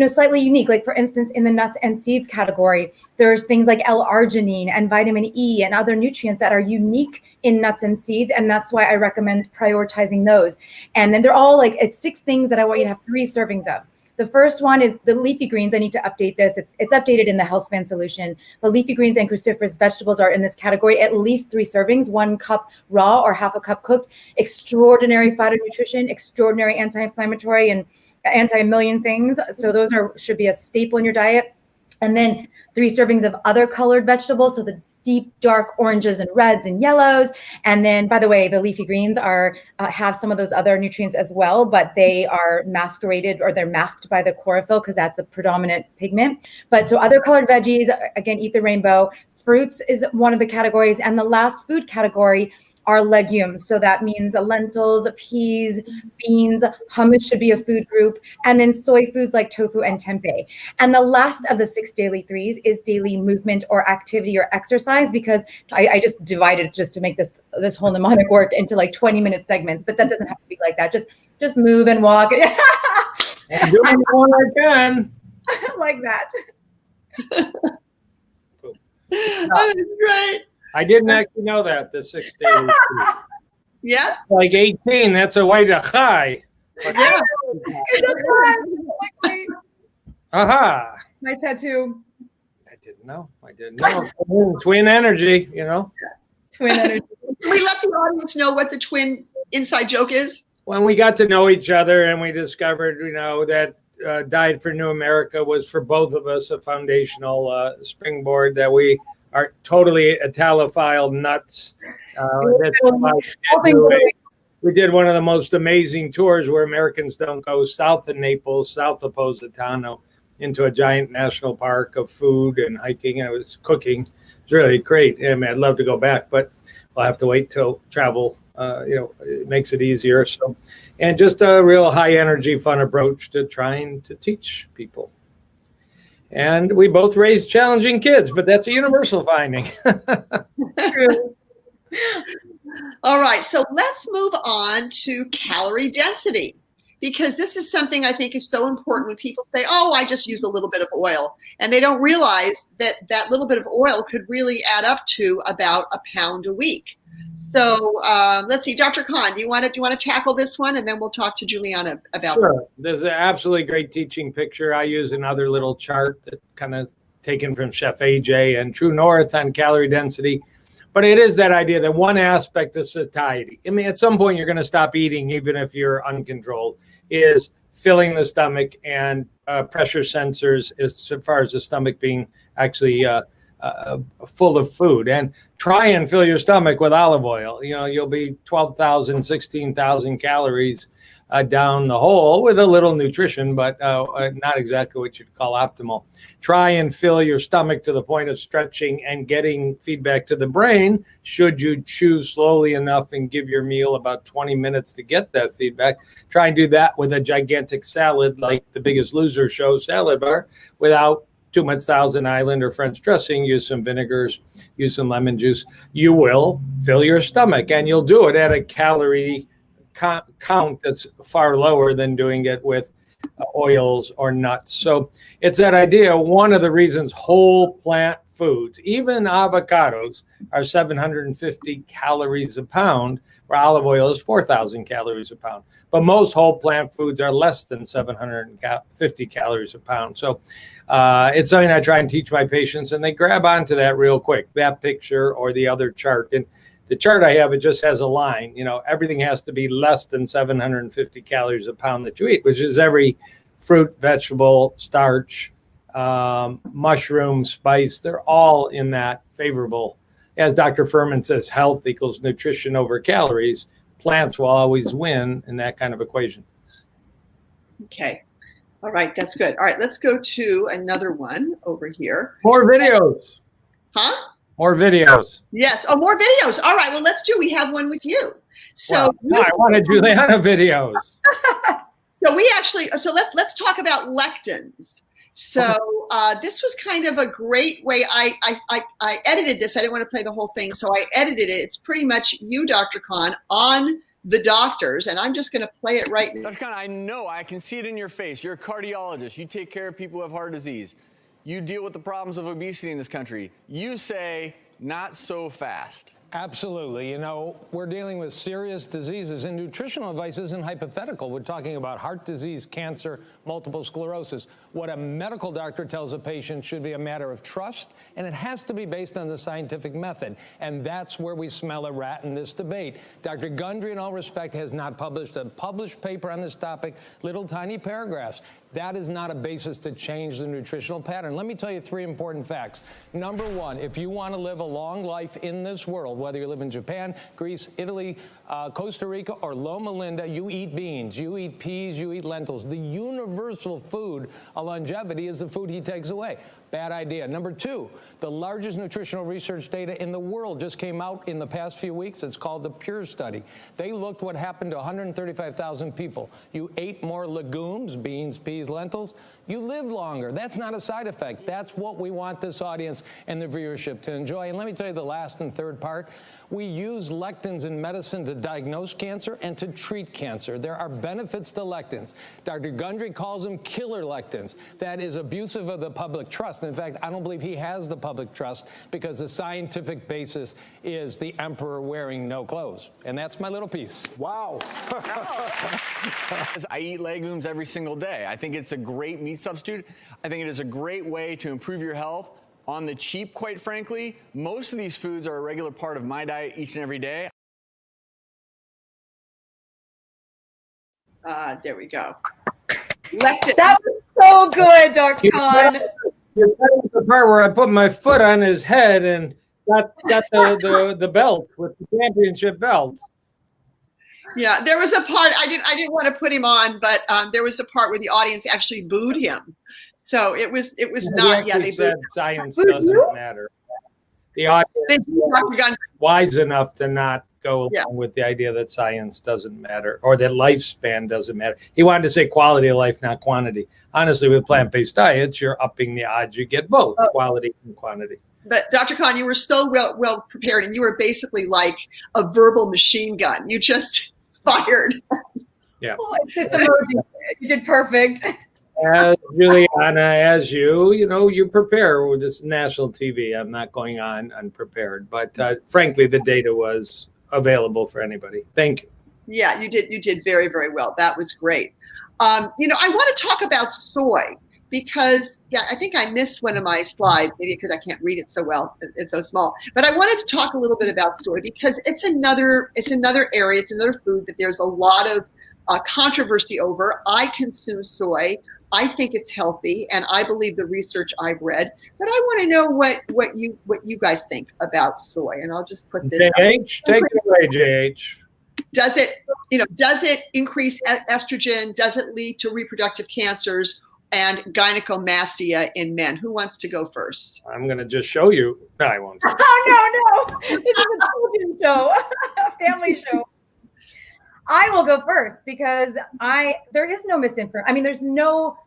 slightly unique. Like for instance, in the nuts and seeds category, there's things like L-arginine and vitamin E and other nutrients that are unique in nuts and seeds. And that's why I recommend prioritizing those. And then they're all it's 6 things that I want you to have 3 servings of. The first one is the leafy greens. I need to update this. It's updated in the HealthSpan solution. The leafy greens and cruciferous vegetables are in this category, at least 3 servings, 1 cup raw or half a cup cooked. Extraordinary phytonutrition, extraordinary anti-inflammatory and anti-a-million things. So those should be a staple in your diet. And then 3 servings of other colored vegetables. So the deep, dark oranges and reds and yellows. And then, by the way, the leafy greens have some of those other nutrients as well, but they are masqueraded or they're masked by the chlorophyll because that's a predominant pigment. But so other colored veggies, again, eat the rainbow. Fruits is one of the categories. And the last food category are legumes. So that means lentils, peas, beans, hummus should be a food group, and then soy foods like tofu and tempeh. And the last of the 6 daily threes is daily movement or activity or exercise, because I just divided it just to make this whole mnemonic work into 20-minute segments, but that doesn't have to be like that. Just move and walk. I'm doing what I can. Like that. That's great. I didn't actually know that, the 6 days. Yeah. 18, that's a way to high. Yeah. Aha. My tattoo. I didn't know. Twin energy, Twin energy. Can we let the audience know what the twin inside joke is? When we got to know each other and we discovered, that Diet for New America was for both of us a foundational springboard, that we are totally Italophile nuts. That's we did one of the most amazing tours where Americans don't go south of Naples, south of Positano, into a giant national park of food and hiking. And it was cooking. It's really great. I mean, I'd love to go back, but we'll have to wait till travel, it makes it easier. So, and just a real high energy, fun approach to trying to teach people. And we both raised challenging kids, but that's a universal finding. True. All right, so let's move on to calorie density, because this is something I think is so important when people say, oh, I just use a little bit of oil. And they don't realize that that little bit of oil could really add up to about a pound a week. So let's see, Dr. Kahn, do you want to tackle this one, and then we'll talk to Julieanna about it? Sure. There's an absolutely great teaching picture. I use another little chart that kind of taken from Chef AJ and True North on calorie density. But it is that idea that one aspect of satiety, I mean, at some point you're going to stop eating, even if you're uncontrolled, is filling the stomach and pressure sensors as far as the stomach being actually full of food. And try and fill your stomach with olive oil. You'll be 12,000, 16,000 calories down the hole with a little nutrition, but not exactly what you'd call optimal. Try and fill your stomach to the point of stretching and getting feedback to the brain. Should you chew slowly enough and give your meal about 20 minutes to get that feedback, try and do that with a gigantic salad like the Biggest Loser show salad bar without too much Thousand Island or French dressing. Use some vinegars, use some lemon juice. You will fill your stomach, and you'll do it at a calorie count that's far lower than doing it with oils or nuts. So it's that idea. One of the reasons whole plant foods, even avocados, are 750 calories a pound, where olive oil is 4,000 calories a pound. But most whole plant foods are less than 750 calories a pound. So it's something I try and teach my patients, and they grab onto that real quick, that picture or the other chart. And the chart I have, it just has a line, everything has to be less than 750 calories a pound that you eat, which is every fruit, vegetable, starch, mushroom, spice. They're all in that favorable. As Dr. Furman says, health equals nutrition over calories. Plants will always win in that kind of equation. Okay. All right. That's good. All right. Let's go to another one over here. More videos. Huh? More videos. Yes. Oh, more videos. All right. Well, we have one with you. So I wanted Julieanna videos. So let's talk about lectins. So this was kind of a great way. I edited this. I didn't want to play the whole thing, so I edited it. It's pretty much you, Dr. Kahn, on the doctors, and I'm just going to play it right now. Dr. Kahn, I know, I can see it in your face. You're a cardiologist. You take care of people who have heart disease. You deal with the problems of obesity in this country. You say, not so fast. Absolutely. We're dealing with serious diseases, and nutritional advice isn't hypothetical. We're talking about heart disease, cancer, multiple sclerosis. What a medical doctor tells a patient should be a matter of trust, and it has to be based on the scientific method. And that's where we smell a rat in this debate. Dr. Gundry, in all respect, has not published a published paper on this topic, little tiny paragraphs. That is not a basis to change the nutritional pattern. Let me tell you 3 important facts. Number 1, if you want to live a long life in this world, whether you live in Japan, Greece, Italy, Costa Rica, or Loma Linda, you eat beans, you eat peas, you eat lentils. The universal food of longevity is the food he takes away. Bad idea. Number 2, the largest nutritional research data in the world just came out in the past few weeks. It's called the PURE study. They looked what happened to 135,000 people. You ate more legumes, beans, peas, lentils, you live longer. That's not a side effect. That's what we want this audience and the viewership to enjoy. And let me tell you the last and third part. We use lectins in medicine to diagnose cancer and to treat cancer. There are benefits to lectins. Dr. Gundry calls them killer lectins. That is abusive of the public trust. In fact, I don't believe he has the public trust because the scientific basis is the emperor wearing no clothes. And that's my little piece. Wow. I eat legumes every single day. I think it's a great meat substitute. I think it is a great way to improve your health. On the cheap, quite frankly, most of these foods are a regular part of my diet each and every day. There we go. Lectin. That was so good, Dr. Kahn. The part where I put my foot on his head and got the belt with the championship belt. Yeah, there was a part I didn't want to put him on, but there was a part where the audience actually booed him. So it was not. Yeah, they said booed. science doesn't matter. The audience wise enough to not go along with the idea that science doesn't matter or that lifespan doesn't matter. He wanted to say quality of life, not quantity. Honestly, with plant-based diets, you're upping the odds you get both quality and quantity. But Dr. Kahn, you were so well prepared, and you were basically like a verbal machine gun. You just fired. Yeah. Oh, this emoji. You did perfect. As Julieanna, as you prepare with this national TV. I'm not going on unprepared, but frankly, the data was available for anybody. Thank you. Yeah, you did very, very well. That was great. I want to talk about soy because I think I missed one of my slides, maybe because I can't read it so well. It's so small. But I wanted to talk a little bit about soy because it's another area, it's another food that there's a lot of controversy over. I consume soy. I think it's healthy, and I believe the research I've read. But I want to know what you guys think about soy, and I'll just put this. JH, take it away, JH. Does it increase estrogen? Does it lead to reproductive cancers and gynecomastia in men? Who wants to go first? I'm going to just show you. No, I won't. Oh, no. This is a children's show, a family show. I will go first because there is no misinformation. I mean, there's no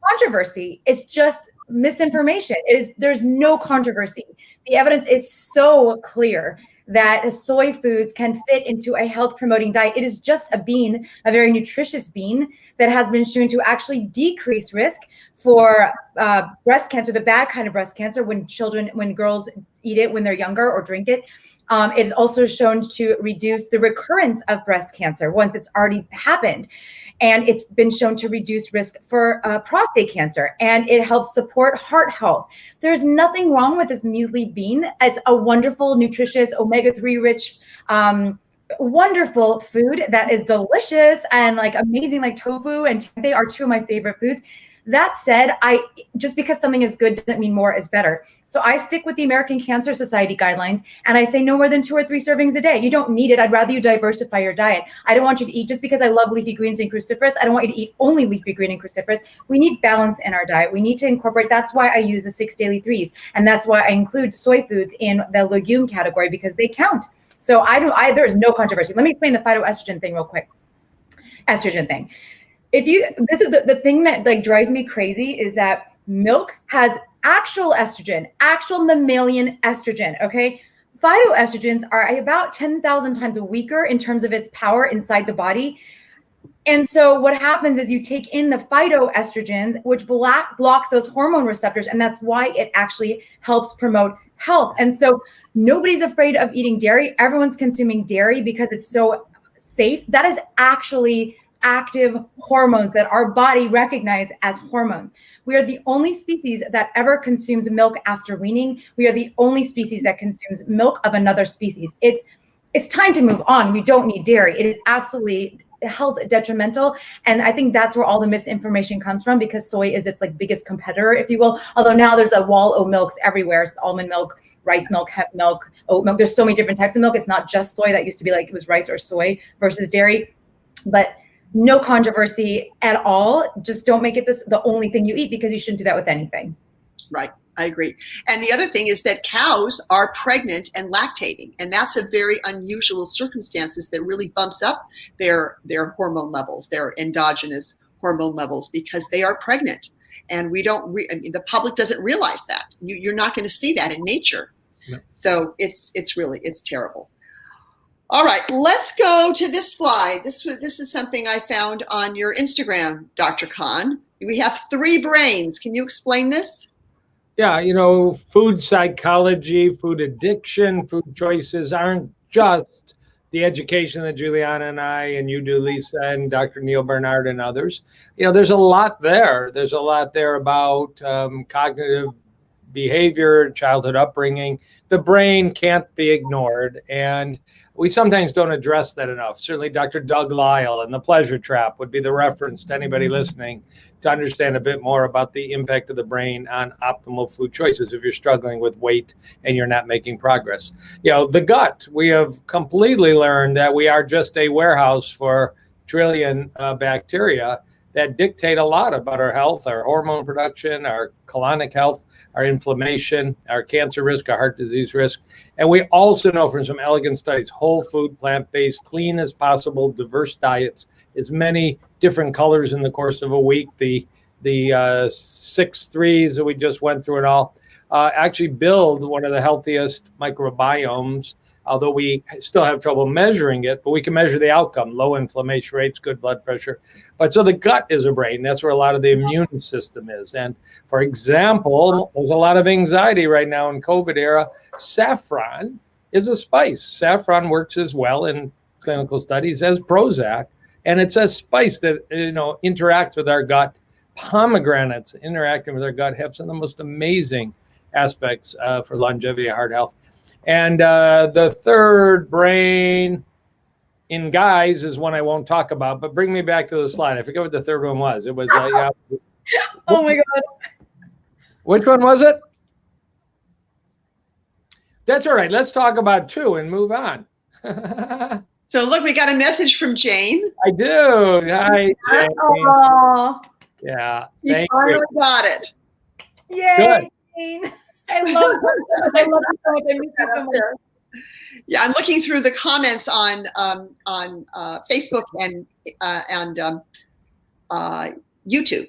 controversy. It's just misinformation. There's no controversy. The evidence is so clear that soy foods can fit into a health promoting diet. It is just a bean, a very nutritious bean that has been shown to actually decrease risk for breast cancer, the bad kind of breast cancer, when girls eat it when they're younger or drink it. It is also shown to reduce the recurrence of breast cancer once it's already happened. And it's been shown to reduce risk for prostate cancer, and it helps support heart health. There's nothing wrong with this measly bean. It's a wonderful, nutritious, omega-3 rich, wonderful food that is delicious and like amazing, like tofu and tempeh are two of my favorite foods. That said, just because something is good doesn't mean more is better. So I stick with the American Cancer Society guidelines, and I say no more than 2 or 3 servings a day. You don't need it. I'd rather you diversify your diet. I don't want you to eat just because I love leafy greens and cruciferous. I don't want you to eat only leafy green and cruciferous. We need balance in our diet. We need to incorporate. That's why I use the 6 daily threes, and that's why I include soy foods in the legume category, because they count. So there's no controversy. Let me explain the phytoestrogen thing real quick. Estrogen thing. This is the thing that like drives me crazy is that milk has actual estrogen, actual mammalian estrogen. Okay. Phytoestrogens are about 10,000 times weaker in terms of its power inside the body. And so what happens is you take in the phytoestrogens, which blocks those hormone receptors. And that's why it actually helps promote health. And so nobody's afraid of eating dairy. Everyone's consuming dairy because it's so safe. That is actually active hormones that our body recognizes as hormones. We are the only species that ever consumes milk after weaning. We are the only species that consumes milk of another species. It's time to move on. We don't need dairy. It is absolutely health detrimental. And I think that's where all the misinformation comes from, because soy is its like biggest competitor, if you will. Although now there's a wall of milks everywhere. It's almond milk, rice milk, hemp milk, oat milk. There's so many different types of milk. It's not just soy. That used to be like it was rice or soy versus dairy. But no controversy at all. Just don't make it the only thing you eat, because you shouldn't do that with anything. Right. I agree. And the other thing is that cows are pregnant and lactating, and that's a very unusual circumstances that really bumps up their hormone levels, their endogenous hormone levels, because they are pregnant. And the public doesn't realize that. You're not going to see that in nature. No. So it's terrible. All right, let's go to this slide. This is something I found on your Instagram, Dr. Kahn. We have 3 brains. Can you explain this? Yeah, food psychology, food addiction, food choices aren't just the education that Julieanna and I and you do, Lisa, and Dr. Neil Bernard and others. There's a lot there. There's a lot there about cognitive behavior, childhood upbringing. The brain can't be ignored, and we sometimes don't address that enough. Certainly Dr. Doug Lisle and The Pleasure Trap would be the reference to anybody listening to understand a bit more about the impact of the brain on optimal food choices if you're struggling with weight and you're not making progress. The gut, we have completely learned that we are just a warehouse for trillion bacteria that dictate a lot about our health, our hormone production, our colonic health, our inflammation, our cancer risk, our heart disease risk. And we also know from some elegant studies, whole food, plant-based, clean as possible, diverse diets, as many different colors in the course of a week. The 6 threes that we just went through it all actually build one of the healthiest microbiomes, although we still have trouble measuring it, but we can measure the outcome, low inflammation rates, good blood pressure. But so the gut is a brain. That's where a lot of the immune system is. And for example, there's a lot of anxiety right now in COVID era. Saffron is a spice. Saffron works as well in clinical studies as Prozac. And it's a spice that, interacts with our gut. Pomegranates interacting with our gut have some of the most amazing aspects for longevity and heart health. And the third brain in guys is one I won't talk about, but bring me back to the slide. I forget what the third one was. It was, oh my God. Which one was it? That's all right. Let's talk about 2 and move on. So look, we got a message from Jane. I do. Hi, Jane. Aww. Yeah. You finally got it. Yay, Good. Jane. I love it. I love it so much. I miss you so much. Yeah, I'm looking through the comments on Facebook and YouTube,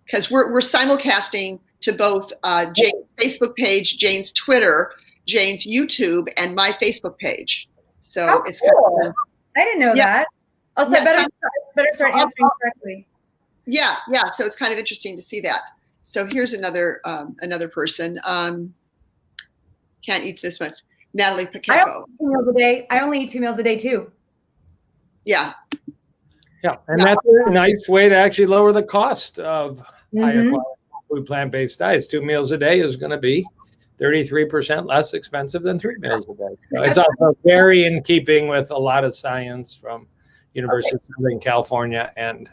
because we're simulcasting to both Jane's Facebook page, Jane's Twitter, Jane's YouTube and my Facebook page. So How it's cool. kind of, I didn't know that. Also, Yeah, better start answering correctly. yeah. So it's kind of interesting to see that. So here's another person. Can't eat this much. Natalie Pacheco. I only eat 2 meals a day too. Yeah. Yeah, and that's a nice way to actually lower the cost of higher quality food plant-based diets. 2 meals a day is going to be 33% less expensive than 3 meals a day. So it's also very in keeping with a lot of science from University of Southern California and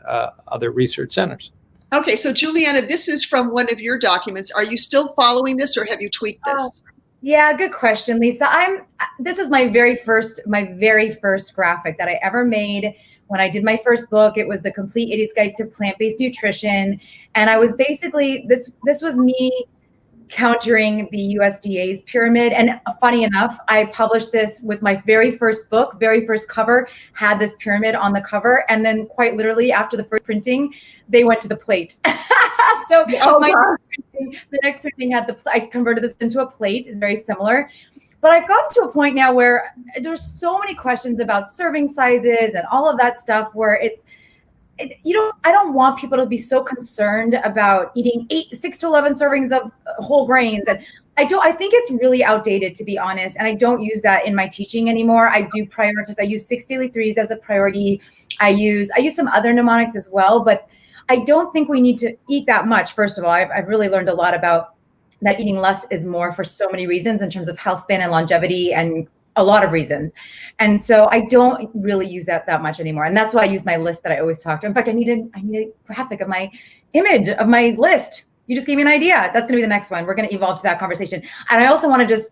other research centers. Okay, so Julieanna, this is from one of your documents. Are you still following this, or have you tweaked this? Yeah, good question, Lisa. This is my very first graphic that I ever made. When I did my first book, it was The Complete Idiot's Guide to Plant-Based Nutrition. And I was basically, this was me countering the USDA's pyramid. And funny enough, I published this with my very first book, very first cover, had this pyramid on the cover. And then quite literally after the first printing, they went to the plate. So the next printing had I converted this into a plate, very similar. But I've gotten to a point now where there's so many questions about serving sizes and all of that stuff where I don't want people to be so concerned about eating 6 to 11 servings of whole grains. And I think it's really outdated, to be honest. And I don't use that in my teaching anymore. I do prioritize. I use 6 daily threes as a priority. I use some other mnemonics as well, but I don't think we need to eat that much. First of all, I've really learned a lot about that eating less is more for so many reasons in terms of health span and longevity and a lot of reasons. And so I don't really use that much anymore. And that's why I use my list that I always talk to. In fact, I need a graphic of my image of my list. You just gave me an idea. That's going to be the next one. We're going to evolve to that conversation. And I also want to just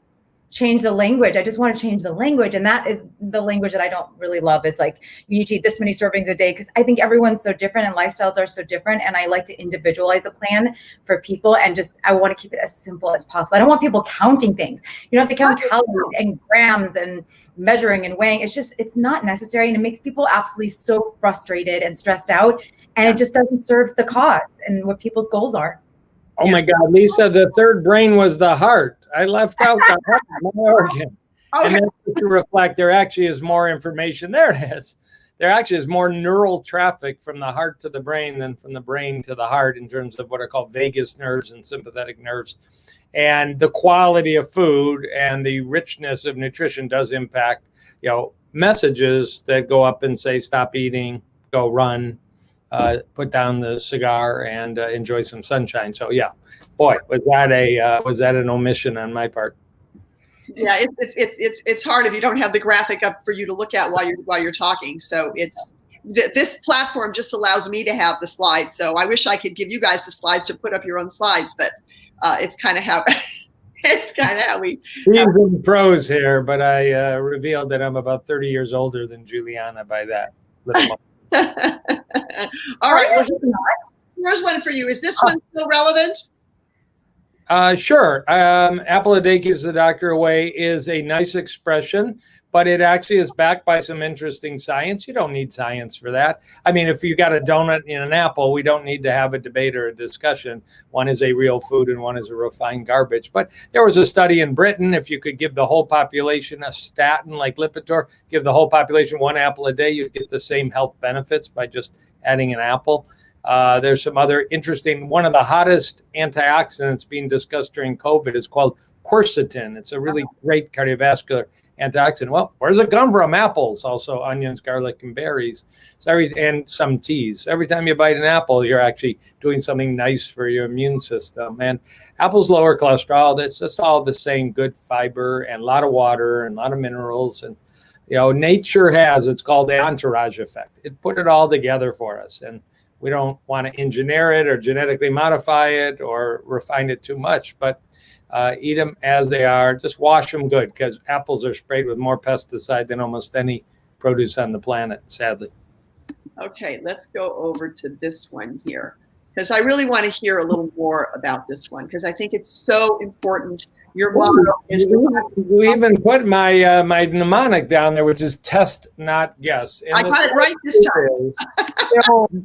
change the language. I just want to change the language. And that is the language that I don't really love, is like, you need to eat this many servings a day, because I think everyone's so different and lifestyles are so different. And I like to individualize a plan for people, and I want to keep it as simple as possible. I don't want people counting things. You don't have to count calories and grams and measuring and weighing. It's not necessary. And it makes people absolutely so frustrated and stressed out. And it just doesn't serve the cause and what people's goals are. Oh my God, Lisa, the third brain was the heart. I left out the heart, my organ. Okay. And that's to reflect there actually is more information. There it is. There actually is more neural traffic from the heart to the brain than from the brain to the heart in terms of what are called vagus nerves and sympathetic nerves. And the quality of food and the richness of nutrition does impact, messages that go up and say, stop eating, go run, put down the cigar, and enjoy some sunshine. So yeah, boy, was that an omission on my part? Yeah, it's hard if you don't have the graphic up for you to look at while you're talking. So this platform just allows me to have the slides. So I wish I could give you guys the slides to put up your own slides, but it's kind of how we. Seasoned pros here, but I revealed that I'm about 30 years older than Julieanna by that little moment. All right. Well, here's one for you. Is this one still relevant? Sure. Apple a day keeps the doctor away is a nice expression, but it actually is backed by some interesting science. You don't need science for that. I mean, if you got a donut in an apple, we don't need to have a debate or a discussion. One is a real food and one is a refined garbage. But there was a study in Britain. If you could give the whole population a statin like Lipitor, give the whole population 1 apple a day, you'd get the same health benefits by just adding an apple. There's some other interesting, one of the hottest antioxidants being discussed during COVID is called quercetin. It's a really great cardiovascular antioxidant. Well, where does it come from? Apples, also onions, garlic, and berries. And some teas. Every time you bite an apple, you're actually doing something nice for your immune system. And apples lower cholesterol. That's just all the same good fiber and a lot of water and a lot of minerals. And, nature has, it's called the entourage effect. It put it all together for us. And we don't want to engineer it or genetically modify it or refine it too much, but eat them as they are. Just wash them good, because apples are sprayed with more pesticide than almost any produce on the planet, sadly. Okay, let's go over to this one here, because I really want to hear a little more about this one, because I think it's so important. Your motto is... We even put my mnemonic down there, which is test, not guess. And I got it right this time.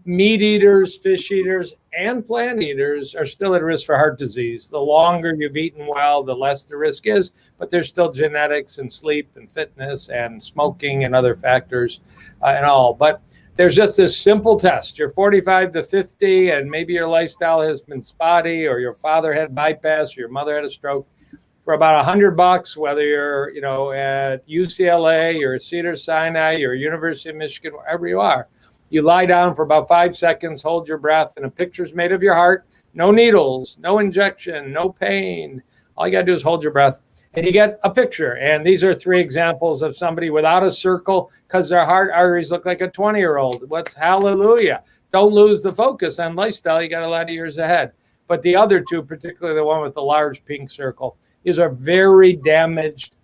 Meat eaters, fish eaters, and plant eaters are still at risk for heart disease. The longer you've eaten well, the less the risk is, but there's still genetics and sleep and fitness and smoking and other factors and all. But there's just this simple test. You're 45 to 50, and maybe your lifestyle has been spotty, or your father had bypass, or your mother had a stroke. For about $100, whether you're, at UCLA or Cedars-Sinai or University of Michigan, wherever you are, you lie down for about 5 seconds, hold your breath, and a picture's made of your heart. No needles, no injection, no pain. All you got to do is hold your breath, and you get a picture. And these are 3 examples of somebody without a circle because their heart arteries look like a 20-year-old. What's hallelujah? Don't lose the focus on lifestyle. You got a lot of years ahead. But the other 2, particularly the one with the large pink circle, these are very damaged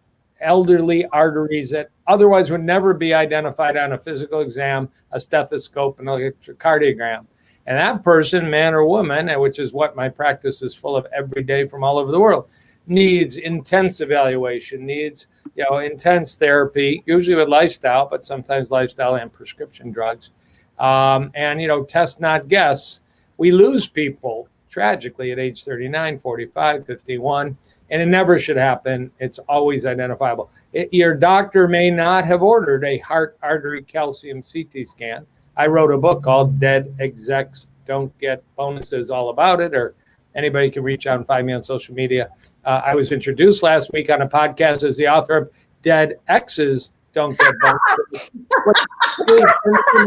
elderly arteries that otherwise would never be identified on a physical exam, a stethoscope, an electrocardiogram. And that person, man or woman, which is what my practice is full of every day from all over the world, needs intense evaluation, needs intense therapy, usually with lifestyle, but sometimes lifestyle and prescription drugs. Test not guess. We lose people tragically at age 39, 45, 51. And it never should happen. It's always identifiable. Your doctor may not have ordered a heart artery calcium CT scan. I wrote a book called Dead Execs Don't Get Bonuses, all about it, or anybody can reach out and find me on social media. I was introduced last week on a podcast as the author of Dead Exes Don't Get Bonuses, which is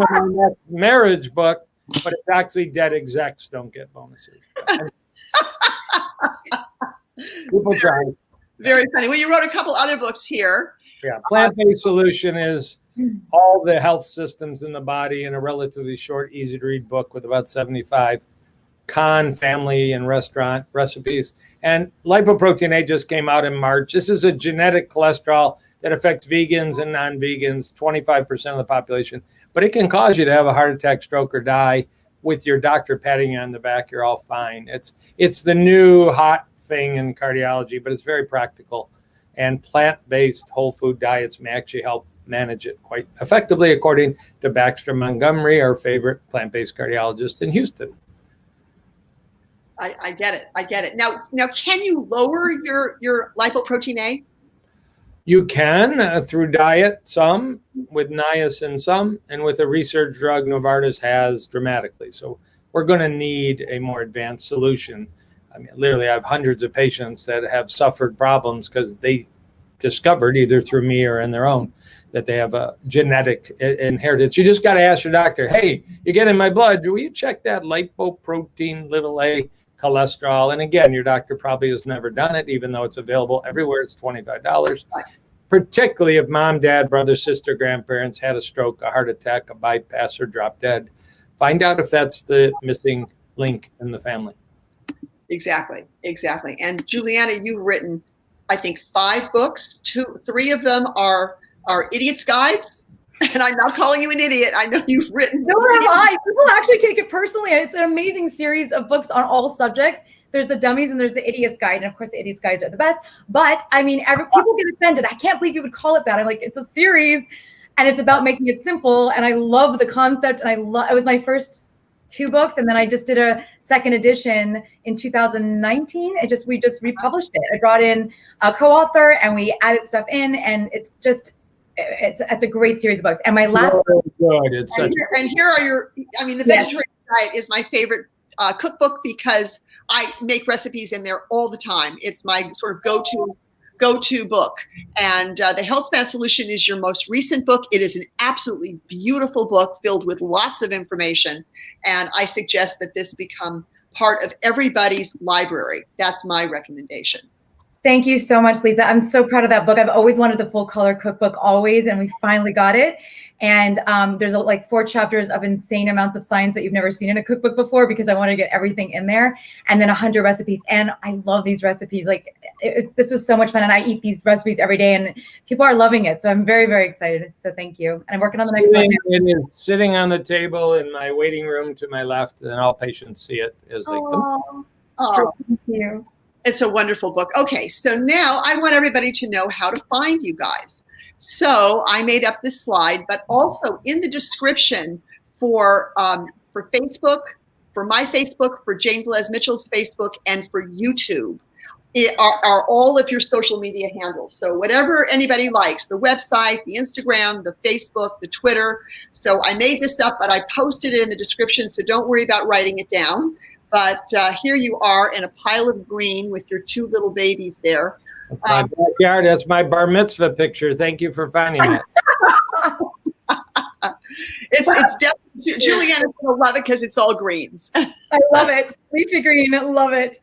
my next marriage book, but it's actually Dead Execs Don't Get Bonuses. People try. Very funny. Well, you wrote a couple other books here. Yeah, Plant-Based Solution is all the health systems in the body in a relatively short, easy to read book with about 75 Kahn family and restaurant recipes. And Lipoprotein A just came out in March. This is a genetic cholesterol that affects vegans and non-vegans, 25% of the population. But it can cause you to have a heart attack, stroke, or die. With your doctor patting you on the back, you're all fine. It's the new hot thing in cardiology, but it's very practical, and plant-based whole food diets may actually help manage it quite effectively, according to Baxter Montgomery, our favorite plant-based cardiologist in Houston. I get it. Now, can you lower your lipoprotein A? You can through diet, some with niacin, some, and with a research drug Novartis has dramatically. So we're going to need a more advanced solution. I mean, literally, I have hundreds of patients that have suffered problems because they discovered either through me or in their own that they have a genetic inheritance. You just got to ask your doctor, hey, you get in my blood, will you check that lipoprotein little a cholesterol? And again, your doctor probably has never done it, even though it's available everywhere. It's $25. Particularly if mom, dad, brother, sister, grandparents had a stroke, a heart attack, a bypass, or drop dead. Find out if that's the missing link in the family. Exactly. And Julieanna, you've written, I think, 5 books. 3 of them are idiots' guides. And I'm not calling you an idiot. I know you've written. No, have I. People actually take it personally. It's an amazing series of books on all subjects. There's the dummies and there's the idiot's guide. And of course, the idiot's guides are the best. But I mean, people get offended. I can't believe you would call it that. I'm like, it's a series and it's about making it simple. And I love the concept. And it was my first 2 books, and then I just did a second edition in 2019. We just republished it. I brought in a co-author and we added stuff in, and it's a great series of books. And my last good. And here are the vegetarian diet is my favorite cookbook because I make recipes in there all the time. It's my sort of go-to book. And the Health Span Solution is your most recent book. It is an absolutely beautiful book filled with lots of information. And I suggest that this become part of everybody's library. That's my recommendation. Thank you so much, Lisa. I'm so proud of that book. I've always wanted the full color cookbook, always, and we finally got it. And there's like 4 chapters of insane amounts of science that you've never seen in a cookbook before, because I want to get everything in there. And then 100 recipes. And I love these recipes. Like this was so much fun. And I eat these recipes every day and people are loving it. So I'm very, very excited. So thank you. And I'm working on the next one now. It is sitting on the table in my waiting room to my left, and all patients see it as they come. Oh, thank you. It's a wonderful book. Okay, so now I want everybody to know how to find you guys. So I made up this slide, but also in the description for Facebook, for my Facebook, for James Les Mitchell's Facebook, and for YouTube. Are all of your social media handles. So whatever anybody likes, the website, the Instagram, the Facebook, the Twitter. So I made this up, but I posted it in the description, so don't worry about writing it down. But here you are in a pile of green with your two little babies there. My backyard, that's my bar mitzvah picture. Thank you for finding it. It's definitely, Julieanna's going to love it because it's all greens. I love it. Leafy green, love it.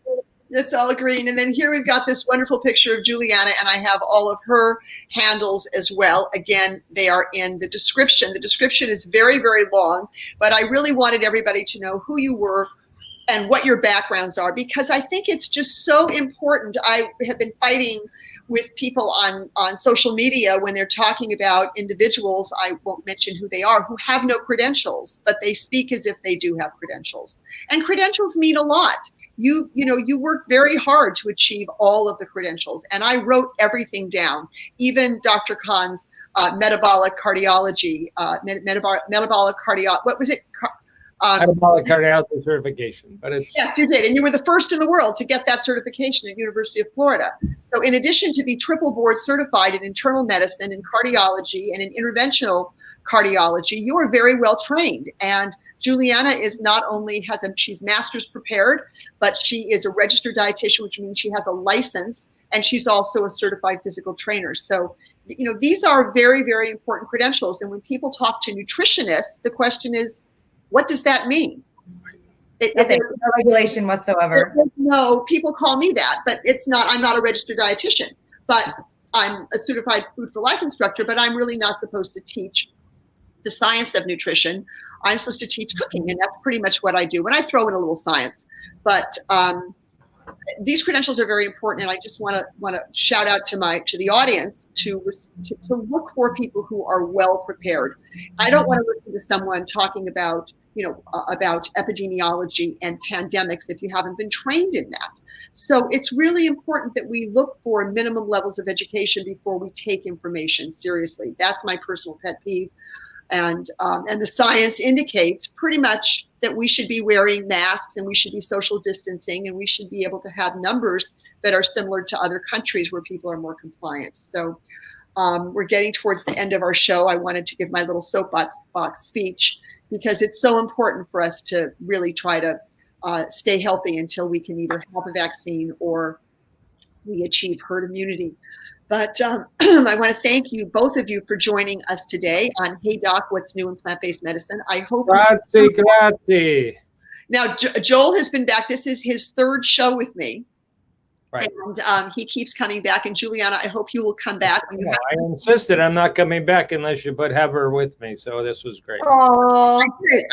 It's all green. And then here we've got this wonderful picture of Julieanna, and I have all of her handles as well. Again, they are in the description. The description is very, very long, but I really wanted everybody to know who you were and what your backgrounds are, because I think it's just so important. I have been fighting with people on social media when they're talking about individuals, I won't mention who they are, who have no credentials, but they speak as if they do have credentials. And credentials mean a lot. You worked very hard to achieve all of the credentials, and I wrote everything down, even Dr. Kahn's metabolic cardiology, metabolic cardio. What was it? Metabolic cardiology certification, but it's yes, you did, and you were the first in the world to get that certification at University of Florida. So, in addition to be triple board certified in internal medicine, in cardiology, and in interventional cardiology, you are very well trained. And Julieanna is not only she's master's prepared, but she is a registered dietitian, which means she has a license, and she's also a certified physical trainer. So, these are very, very important credentials. And when people talk to nutritionists, the question is, what does that mean? No regulation whatsoever. No, people call me that, but it's not. I'm not a registered dietitian, but I'm a certified Food for Life instructor, but I'm really not supposed to teach the science of nutrition. I'm supposed to teach cooking, and that's pretty much what I do. And I throw in a little science, but these credentials are very important. And I just want to shout out to the audience to look for people who are well prepared. I don't want to listen to someone talking about epidemiology and pandemics if you haven't been trained in that. So it's really important that we look for minimum levels of education before we take information seriously. That's my personal pet peeve. And the science indicates pretty much that we should be wearing masks, and we should be social distancing, and we should be able to have numbers that are similar to other countries where people are more compliant. So we're getting towards the end of our show. I wanted to give my little soapbox speech because it's so important for us to really try to stay healthy until we can either have a vaccine or we achieve herd immunity. But I want to thank you, both of you, for joining us today on Hey Doc, What's New in Plant-Based Medicine. I hope. Grazie. Now, Joel has been back. This is his third show with me. Right. And he keeps coming back. And Julieanna, I hope you will come back. I insisted I'm not coming back unless you put Hever with me. So this was great. Oh,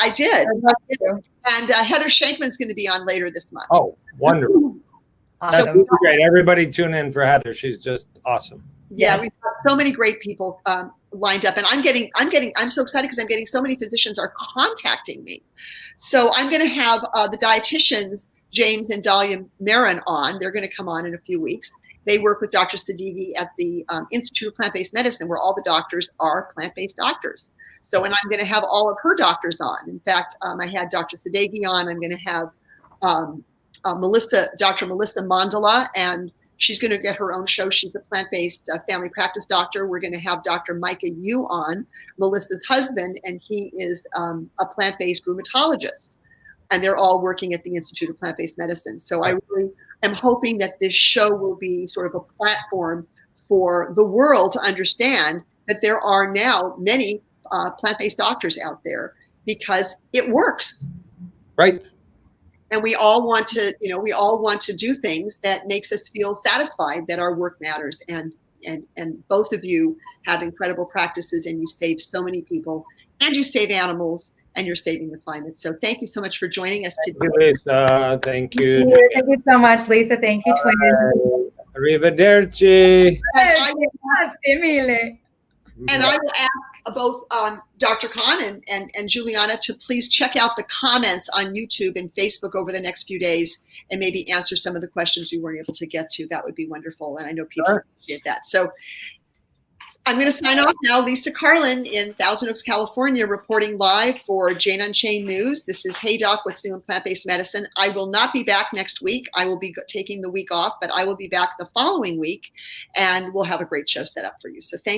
I did. And Heather Shankman's going to be on later this month. Oh, wonderful. awesome. That's great. Everybody tune in for Heather. She's just awesome. Yeah, we've got so many great people lined up, and I'm so excited because I'm getting so many physicians are contacting me. So I'm going to have the dietitians, James and Dahlia Marin, on. They're going to come on in a few weeks. They work with Dr. Sadeghi at the Institute of Plant-Based Medicine, where all the doctors are plant-based doctors. So, and I'm going to have all of her doctors on. In fact, I had Dr. Sadeghi on. I'm going to have Dr. Melissa Mandala, and she's going to get her own show. She's a plant-based family practice doctor. We're going to have Dr. Micah Yu on, Melissa's husband, and he is a plant-based rheumatologist. And they're all working at the Institute of Plant-Based Medicine. So I really am hoping that this show will be sort of a platform for the world to understand that there are now many plant-based doctors out there because it works. Right. And we all want to do things that makes us feel satisfied that our work matters. And both of you have incredible practices, and you save so many people, and you save animals, and you're saving the climate. So thank you so much for joining us today. Thank you, Lisa. Thank you. Thank you so much, Lisa. Thank you, twins. Arrivederci. And I will ask both Dr. Kahn and Julieanna to please check out the comments on YouTube and Facebook over the next few days and maybe answer some of the questions we weren't able to get to. That would be wonderful. And I know people appreciate that. So I'm going to sign off now. Lisa Carlin in Thousand Oaks, California, reporting live for Jane Unchained News. This is Hey Doc, What's New in Plant-Based Medicine. I will not be back next week. I will be taking the week off, but I will be back the following week, and we'll have a great show set up for you. So thank